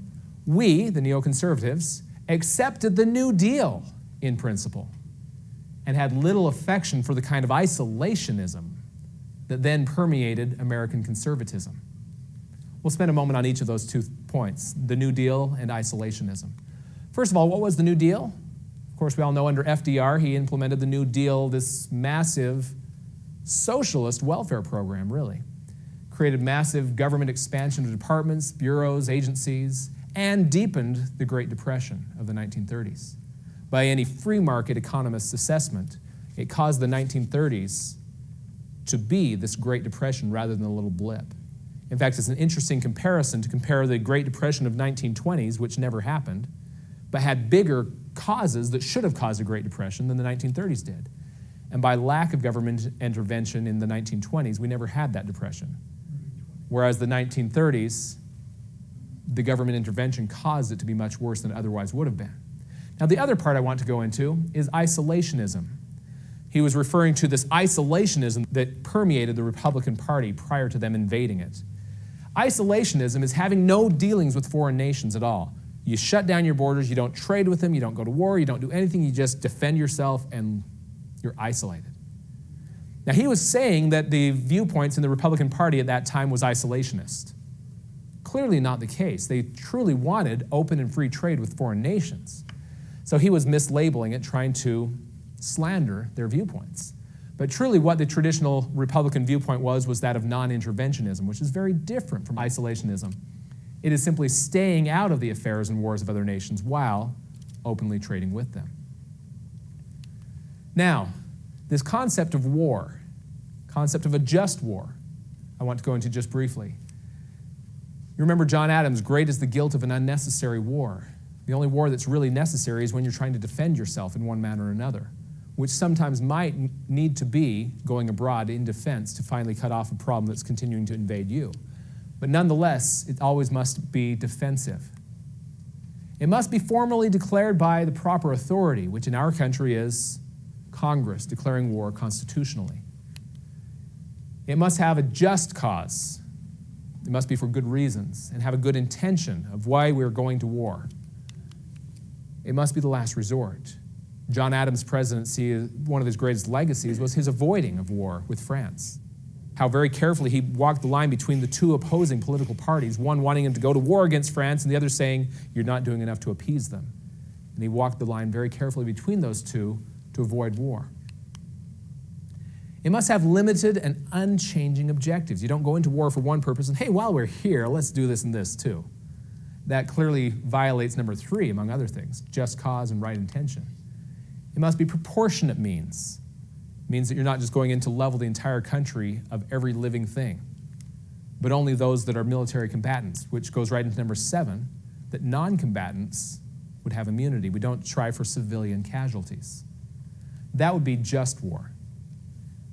we, the neoconservatives, accepted the New Deal in principle and had little affection for the kind of isolationism that then permeated American conservatism. We'll spend a moment on each of those 2 points, the New Deal and isolationism. First of all, what was the New Deal? Of course, we all know under FDR, he implemented the New Deal, this massive socialist welfare program, really. Created massive government expansion of departments, bureaus, agencies, and deepened the Great Depression of the 1930s. By any free market economist's assessment, it caused the 1930s to be this Great Depression rather than a little blip. In fact, it's an interesting comparison to compare the Great Depression of 1920s, which never happened, but had bigger causes that should have caused a Great Depression than the 1930s did. And by lack of government intervention in the 1920s, we never had that depression. Whereas the 1930s, the government intervention caused it to be much worse than it otherwise would have been. Now, the other part I want to go into is isolationism. He was referring to this isolationism that permeated the Republican Party prior to them invading it. Isolationism is having no dealings with foreign nations at all. You shut down your borders, you don't trade with them, you don't go to war, you don't do anything, you just defend yourself and you're isolated. Now, he was saying that the viewpoints in the Republican Party at that time was isolationist. Clearly not the case. They truly wanted open and free trade with foreign nations. So he was mislabeling it, trying to slander their viewpoints. But truly what the traditional Republican viewpoint was that of non-interventionism, which is very different from isolationism. It is simply staying out of the affairs and wars of other nations while openly trading with them. Now, this concept of war, concept of a just war, I want to go into just briefly. You remember John Adams, great is the guilt of an unnecessary war. The only war that's really necessary is when you're trying to defend yourself in one manner or another, which sometimes might need to be going abroad in defense to finally cut off a problem that's continuing to invade you. But nonetheless, it always must be defensive. It must be formally declared by the proper authority, which in our country is Congress declaring war constitutionally. It must have a just cause. It must be for good reasons and have a good intention of why we're going to war. It must be the last resort. John Adams' presidency, one of his greatest legacies was his avoiding of war with France. How very carefully he walked the line between the two opposing political parties, one wanting him to go to war against France and the other saying, you're not doing enough to appease them. And he walked the line very carefully between those two to avoid war. It must have limited and unchanging objectives. You don't go into war for one purpose and, hey, while we're here, let's do this and this too. That clearly violates number 3, among other things, just cause and right intention. It must be proportionate means. It means that you're not just going in to level the entire country of every living thing, but only those that are military combatants, which goes right into number 7, that non-combatants would have immunity. We don't try for civilian casualties. That would be just war.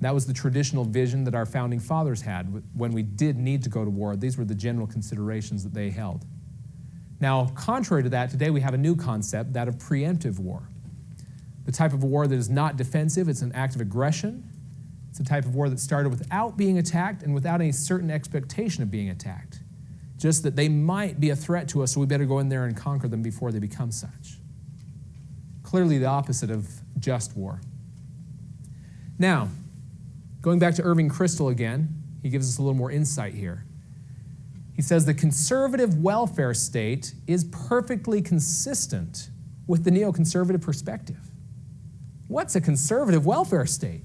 That was the traditional vision that our founding fathers had when we did need to go to war. These were the general considerations that they held. Now, contrary to that, today we have a new concept, that of preemptive war. The type of war that is not defensive, it's an act of aggression. It's a type of war that started without being attacked and without any certain expectation of being attacked. Just that they might be a threat to us, so we better go in there and conquer them before they become such. Clearly the opposite of just war. Now, going back to Irving Kristol again, he gives us a little more insight here. He says the conservative welfare state is perfectly consistent with the neoconservative perspective. What's a conservative welfare state?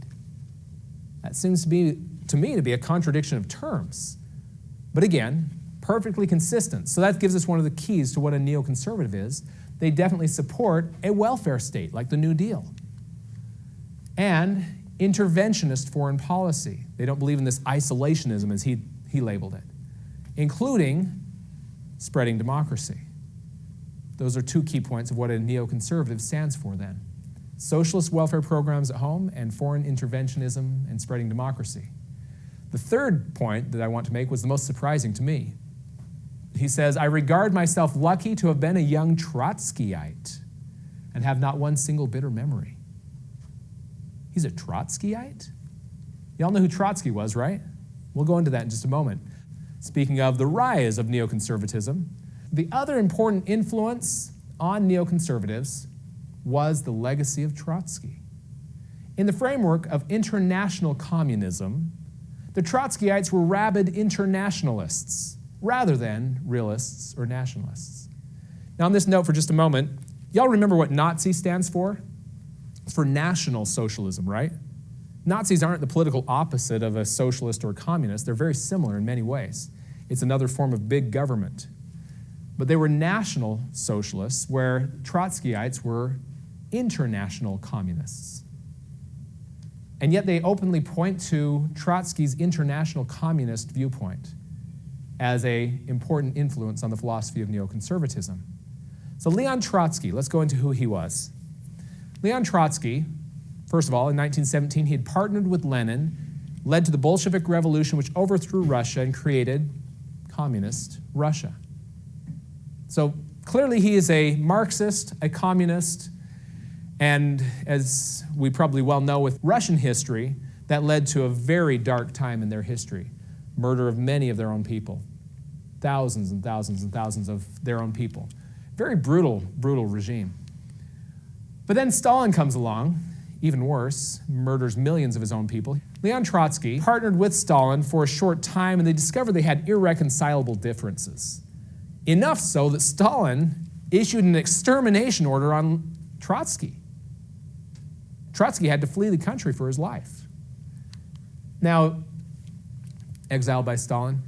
That seems to me to be a contradiction of terms. But again, perfectly consistent. So that gives us one of the keys to what a neoconservative is. They definitely support a welfare state, like the New Deal. And interventionist foreign policy. They don't believe in this isolationism, as he labeled it, including spreading democracy. Those are 2 key points of what a neoconservative stands for then. Socialist welfare programs at home and foreign interventionism and spreading democracy. The third point that I want to make was the most surprising to me. He says, I regard myself lucky to have been a young Trotskyite and have not one single bitter memory. He's a Trotskyite? Y'all know who Trotsky was, right? We'll go into that in just a moment. Speaking of the rise of neoconservatism, the other important influence on neoconservatives was the legacy of Trotsky. In the framework of international communism, the Trotskyites were rabid internationalists rather than realists or nationalists. Now, on this note for just a moment, Y'all remember what Nazi stands for? It's for National Socialism, right? Nazis aren't the political opposite of a socialist or a communist. They're very similar in many ways. It's another form of big government. But they were National Socialists, where Trotskyites were international communists. And yet they openly point to Trotsky's international communist viewpoint as an important influence on the philosophy of neoconservatism. So Leon Trotsky, let's go into who he was. Leon Trotsky, first of all, in 1917, he had partnered with Lenin, led to the Bolshevik Revolution, which overthrew Russia and created communist Russia. So clearly he is a Marxist, a communist, and as we probably well know with Russian history, that led to a very dark time in their history. Murder of many of their own people. Thousands and thousands and thousands of their own people. Very brutal, brutal regime. But then Stalin comes along, even worse, murders millions of his own people. Leon Trotsky partnered with Stalin for a short time, and they discovered they had irreconcilable differences. Enough so that Stalin issued an extermination order on Trotsky. Trotsky had to flee the country for his life. Now, exiled by Stalin,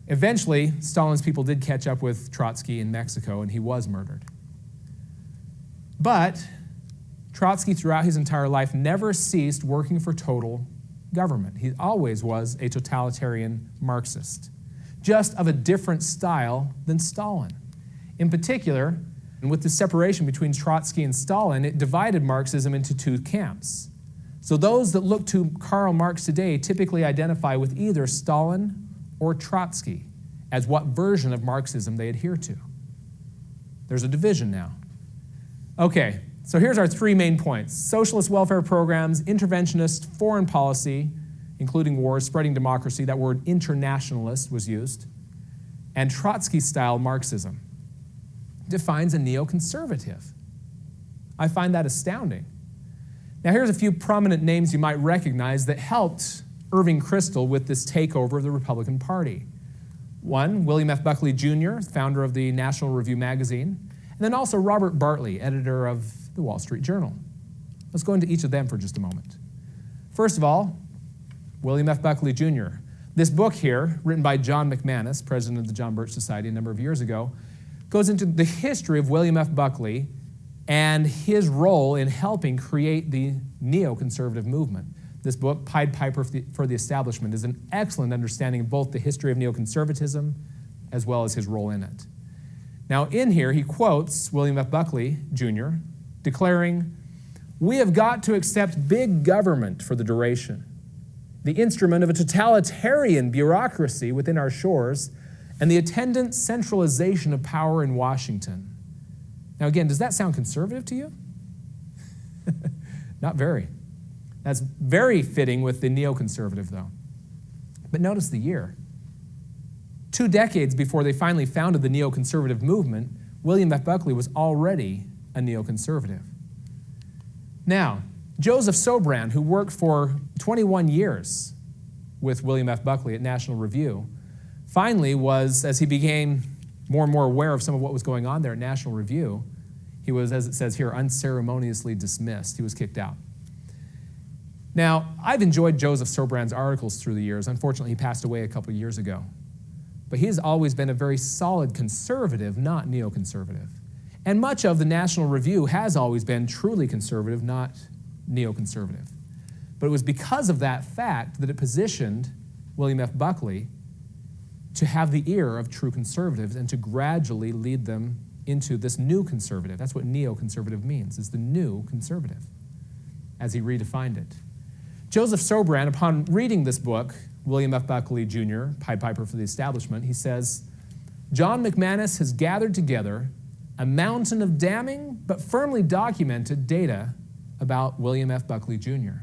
eventually Stalin's people did catch up with Trotsky in Mexico, and he was murdered. But Trotsky, throughout his entire life, never ceased working for total government. He always was a totalitarian Marxist, just of a different style than Stalin. In particular, and with the separation between Trotsky and Stalin, it divided Marxism into two camps. So those that look to Karl Marx today typically identify with either Stalin or Trotsky as what version of Marxism they adhere to. There's a division now. Okay, so here's our three main points. Socialist welfare programs, interventionist foreign policy, including wars, spreading democracy, that word internationalist was used, and Trotsky-style Marxism defines a neoconservative. I find that astounding. Now here's a few prominent names you might recognize that helped Irving Kristol with this takeover of the Republican Party. One, William F. Buckley Jr., founder of the National Review magazine, and then also Robert Bartley, editor of the Wall Street Journal. Let's go into each of them for just a moment. First of all, William F. Buckley Jr. This book here, written by John McManus, president of the John Birch Society a number of years ago, goes into the history of William F. Buckley and his role in helping create the neoconservative movement. This book, Pied Piper for the Establishment, is an excellent understanding of both the history of neoconservatism as well as his role in it. Now, in here, he quotes William F. Buckley, Jr., declaring, "We have got to accept big government for the duration, the instrument of a totalitarian bureaucracy within our shores, and the attendant centralization of power in Washington." Now again, does that sound conservative to you? Not very. That's very fitting with the neoconservative, though. But notice the year. 2 decades before they finally founded the neoconservative movement, William F. Buckley was already a neoconservative. Now, Joseph Sobran, who worked for 21 years with William F. Buckley at National Review, finally was, as he became more and more aware of some of what was going on there at National Review, he was, as it says here, unceremoniously dismissed. He was kicked out. Now, I've enjoyed Joseph Sobran's articles through the years. Unfortunately, he passed away a couple of years ago. But he has always been a very solid conservative, not neoconservative. And much of the National Review has always been truly conservative, not neoconservative. But it was because of that fact that it positioned William F. Buckley to have the ear of true conservatives and to gradually lead them into this new conservative. That's what neoconservative means, is the new conservative, as he redefined it. Joseph Sobran, upon reading this book, William F. Buckley Jr., Pied Piper for the Establishment, he says, "John McManus has gathered together a mountain of damning but firmly documented data about William F. Buckley Jr.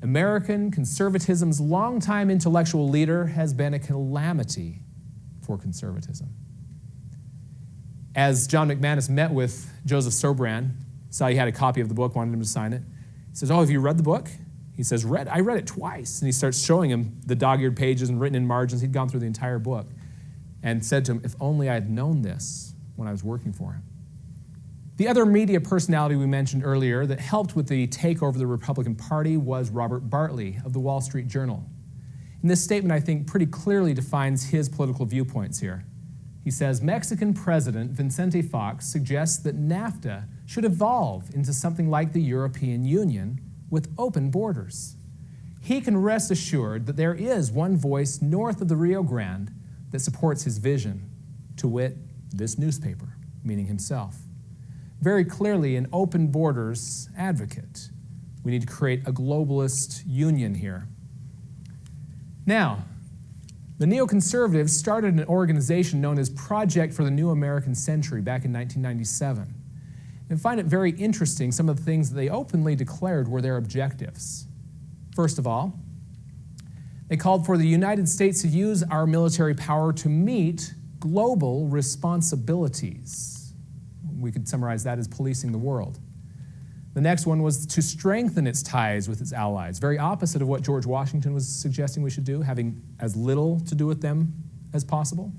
American conservatism's longtime intellectual leader has been a calamity for conservatism." As John McManus met with Joseph Sobran, saw he had a copy of the book, wanted him to sign it. He says, "Oh, have you read the book?" He says, I read it twice. And he starts showing him the dog-eared pages and written in margins. He'd gone through the entire book and said to him, "If only I had known this when I was working for him." The other media personality we mentioned earlier that helped with the takeover of the Republican Party was Robert Bartley of the Wall Street Journal. And this statement, I think, pretty clearly defines his political viewpoints here. He says, Mexican President Vicente Fox suggests that NAFTA should evolve into something like the European Union with open borders. He can rest assured that there is one voice north of the Rio Grande that supports his vision, to wit, this newspaper, meaning himself. Very clearly an open borders advocate. We need to create a globalist union here. Now, the neoconservatives started an organization known as Project for the New American Century back in 1997. And find it very interesting, some of the things that they openly declared were their objectives. First of all, they called for the United States to use our military power to meet global responsibilities. We could summarize that as policing the world. The next one was to strengthen its ties with its allies, very opposite of what George Washington was suggesting we should do, having as little to do with them as possible.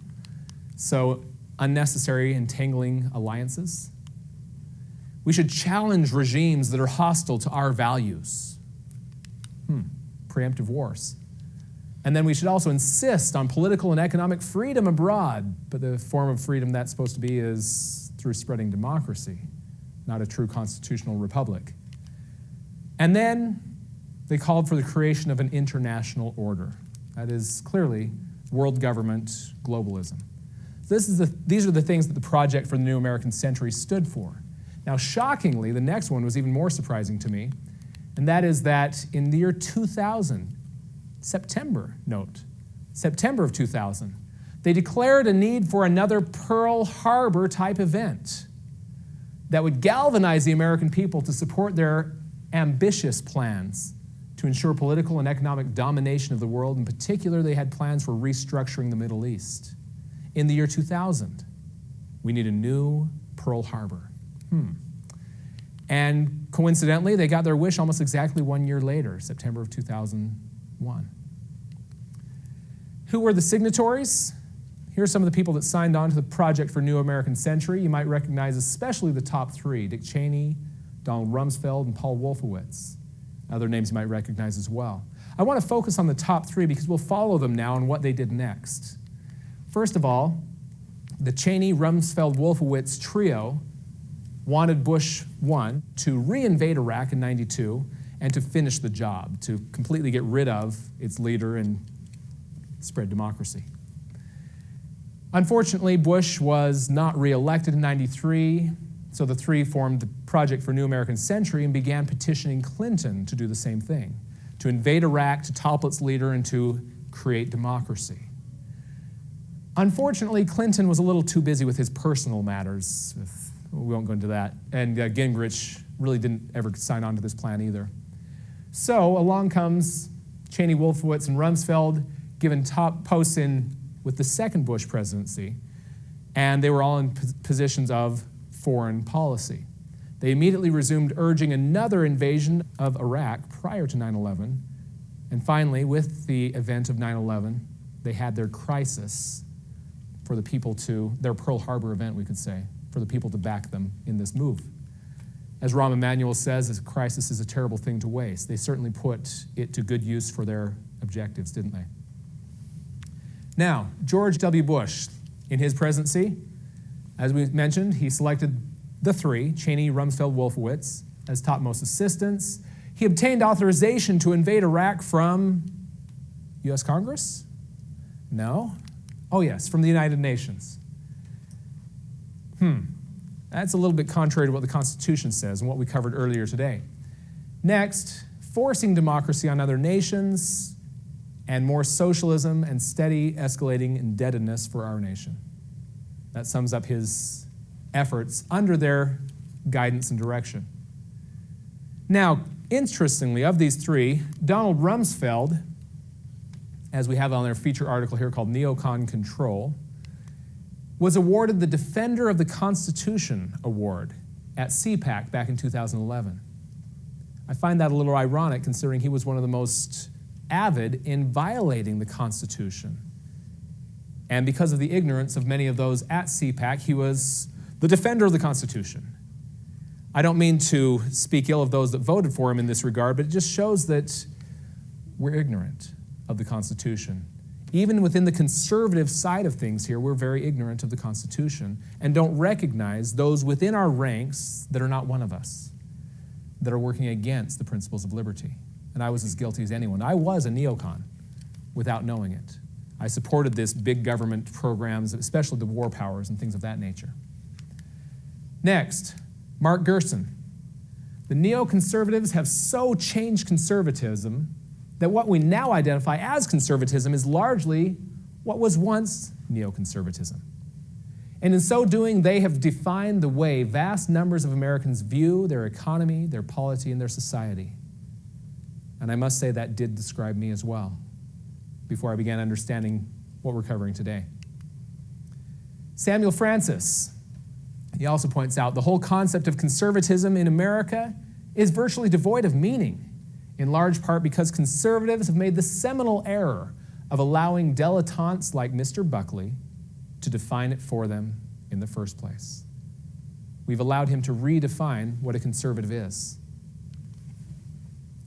So, unnecessary entangling alliances. We should challenge regimes that are hostile to our values. Preemptive wars. And then we should also insist on political and economic freedom abroad, but the form of freedom that's supposed to be is through spreading democracy, not a true constitutional republic. And then they called for the creation of an international order. That is clearly world government globalism. These are the things that the Project for the New American Century stood for. Now, shockingly, the next one was even more surprising to me, and that is that in the year 2000, September of 2000, they declared a need for another Pearl Harbor type event that would galvanize the American people to support their ambitious plans to ensure political and economic domination of the world. In particular, they had plans for restructuring the Middle East. In the year 2000, we need a new Pearl Harbor. And coincidentally, they got their wish almost exactly 1 year later, September of 2001. Who were the signatories? Here are some of the people that signed on to the Project for New American Century. You might recognize especially the top three, Dick Cheney, Donald Rumsfeld, and Paul Wolfowitz. Other names you might recognize as well. I want to focus on the top three because we'll follow them now and what they did next. First of all, the Cheney, Rumsfeld, Wolfowitz trio wanted Bush 1 to reinvade Iraq in '92 and to finish the job, to completely get rid of its leader and spread democracy. Unfortunately, Bush was not reelected in '93, so the three formed the Project for New American Century and began petitioning Clinton to do the same thing, to invade Iraq, to topple its leader, and to create democracy. Unfortunately, Clinton was a little too busy with his personal matters. We won't go into that. And Gingrich really didn't ever sign on to this plan either. So along comes Cheney, Wolfowitz, and Rumsfeld, given top posts with the second Bush presidency, and they were all in positions of foreign policy. They immediately resumed urging another invasion of Iraq prior to 9/11, and finally, with the event of 9/11, they had their crisis for the people their Pearl Harbor event, we could say, for the people to back them in this move. As Rahm Emanuel says, a crisis is a terrible thing to waste. They certainly put it to good use for their objectives, didn't they? Now, George W. Bush, in his presidency, as we mentioned, he selected the three, Cheney, Rumsfeld, Wolfowitz, as topmost assistants. He obtained authorization to invade Iraq from U.S. Congress? No. Oh, yes, from the United Nations. That's a little bit contrary to what the Constitution says and what we covered earlier today. Next, forcing democracy on other nations and more socialism and steady escalating indebtedness for our nation. That sums up his efforts under their guidance and direction. Now, interestingly, of these three, Donald Rumsfeld, as we have on our feature article here called Neocon Control, was awarded the Defender of the Constitution Award at CPAC back in 2011. I find that a little ironic considering he was one of the most avid in violating the Constitution. And because of the ignorance of many of those at CPAC, he was the defender of the Constitution. I don't mean to speak ill of those that voted for him in this regard, but it just shows that we're ignorant of the Constitution. Even within the conservative side of things here, we're very ignorant of the Constitution and don't recognize those within our ranks that are not one of us, that are working against the principles of liberty. And I was as guilty as anyone. I was a neocon without knowing it. I supported this big government programs, especially the war powers and things of that nature. Next, Mark Gerson. The neoconservatives have so changed conservatism that what we now identify as conservatism is largely what was once neoconservatism. And in so doing, they have defined the way vast numbers of Americans view their economy, their polity, and their society. And I must say that did describe me as well before I began understanding what we're covering today. Samuel Francis, he also points out the whole concept of conservatism in America is virtually devoid of meaning, in large part because conservatives have made the seminal error of allowing dilettantes like Mr. Buckley to define it for them in the first place. We've allowed him to redefine what a conservative is.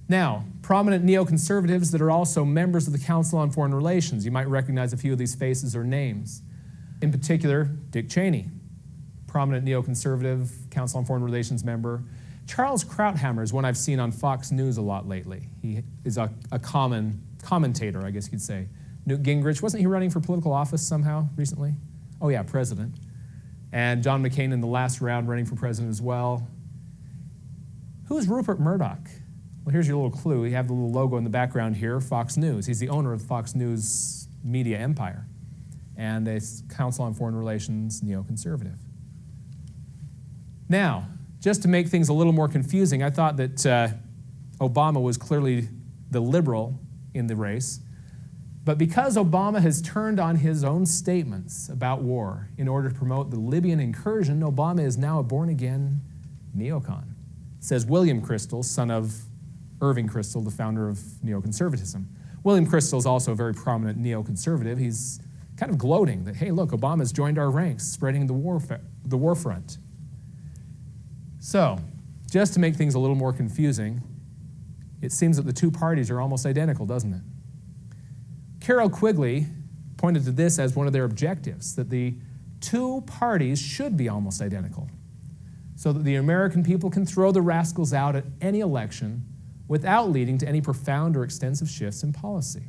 Now, prominent neoconservatives that are also members of the Council on Foreign Relations. You might recognize a few of these faces or names. In particular, Dick Cheney, prominent neoconservative, Council on Foreign Relations member. Charles Krauthammer is one I've seen on Fox News a lot lately. He is a common commentator, I guess you'd say. Newt Gingrich, wasn't he running for political office somehow recently? Oh yeah, president. And John McCain in the last round running for president as well. Who's Rupert Murdoch? Well, here's your little clue. You have the little logo in the background here, Fox News. He's the owner of the Fox News media empire and a Council on Foreign Relations neoconservative. Now, just to make things a little more confusing, I thought that Obama was clearly the liberal in the race. But because Obama has turned on his own statements about war in order to promote the Libyan incursion, Obama is now a born-again neocon, says William Kristol, son of Irving Kristol, the founder of neoconservatism. William Kristol is also a very prominent neoconservative. He's kind of gloating that, hey, look, Obama's joined our ranks, spreading the war front. So, just to make things a little more confusing, it seems that the two parties are almost identical, doesn't it? Carroll Quigley pointed to this as one of their objectives, that the two parties should be almost identical, so that the American people can throw the rascals out at any election without leading to any profound or extensive shifts in policy.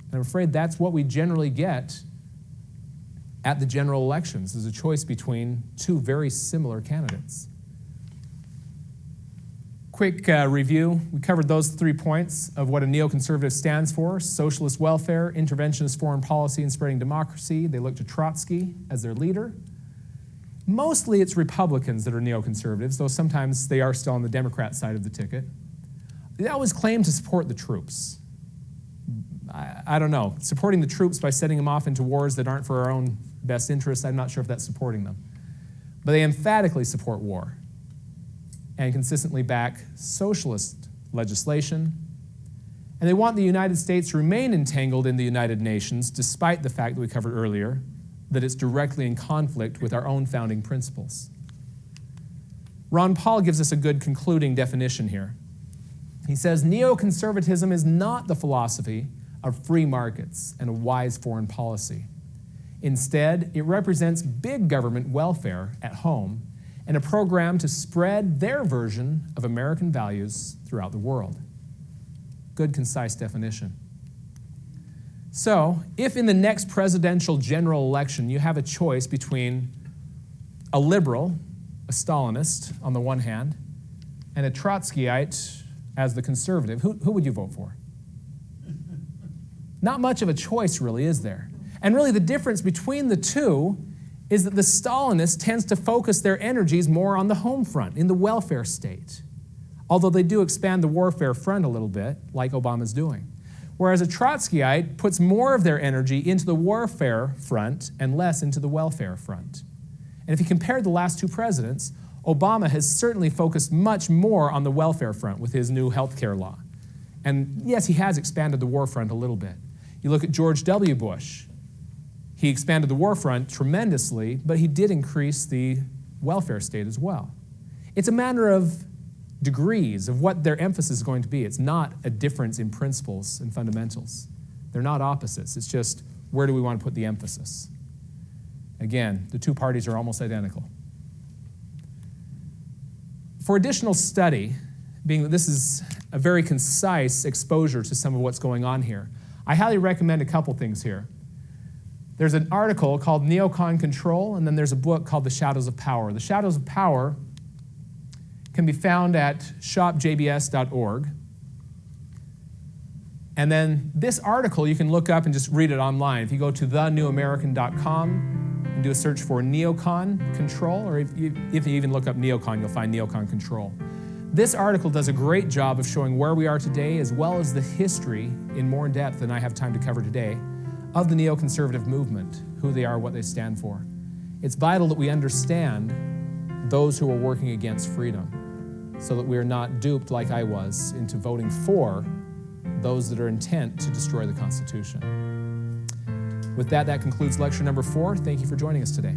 And I'm afraid that's what we generally get at the general elections, is a choice between two very similar candidates. Quick review. We covered those 3 points of what a neoconservative stands for: socialist welfare, interventionist foreign policy, and spreading democracy. They look to Trotsky as their leader. Mostly it's Republicans that are neoconservatives, though sometimes they are still on the Democrat side of the ticket. They always claim to support the troops. I don't know. Supporting the troops by sending them off into wars that aren't for our own best interests, I'm not sure if that's supporting them. But they emphatically support war and consistently back socialist legislation. And they want the United States to remain entangled in the United Nations, despite the fact that we covered earlier that it's directly in conflict with our own founding principles. Ron Paul gives us a good concluding definition here. He says, neoconservatism is not the philosophy of free markets and a wise foreign policy. Instead, it represents big government welfare at home and a program to spread their version of American values throughout the world. Good, concise definition. So, if in the next presidential general election you have a choice between a liberal, a Stalinist on the one hand, and a Trotskyite as the conservative, who would you vote for? Not much of a choice, really, is there? And really the difference between the two is that the Stalinist tends to focus their energies more on the home front, in the welfare state, although they do expand the warfare front a little bit, like Obama's doing. Whereas a Trotskyite puts more of their energy into the warfare front and less into the welfare front. And if you compare the last two presidents, Obama has certainly focused much more on the welfare front with his new health care law. And yes, he has expanded the war front a little bit. You look at George W. Bush. He expanded the war front tremendously, but he did increase the welfare state as well. It's a matter of degrees of what their emphasis is going to be. It's not a difference in principles and fundamentals. They're not opposites. It's just where do we want to put the emphasis? Again, the two parties are almost identical. For additional study, being that this is a very concise exposure to some of what's going on here, I highly recommend a couple things here. There's an article called Neocon Control, and then there's a book called The Shadows of Power. The Shadows of Power can be found at shopjbs.org. And then this article you can look up and just read it online. If you go to thenewamerican.com and do a search for Neocon Control, or if you even look up Neocon, you'll find Neocon Control. This article does a great job of showing where we are today, as well as the history in more depth than I have time to cover today, of the neoconservative movement, who they are, what they stand for. It's vital that we understand those who are working against freedom, so that we are not duped, like I was, into voting for those that are intent to destroy the Constitution. With that, that concludes lecture number 4. Thank you for joining us today.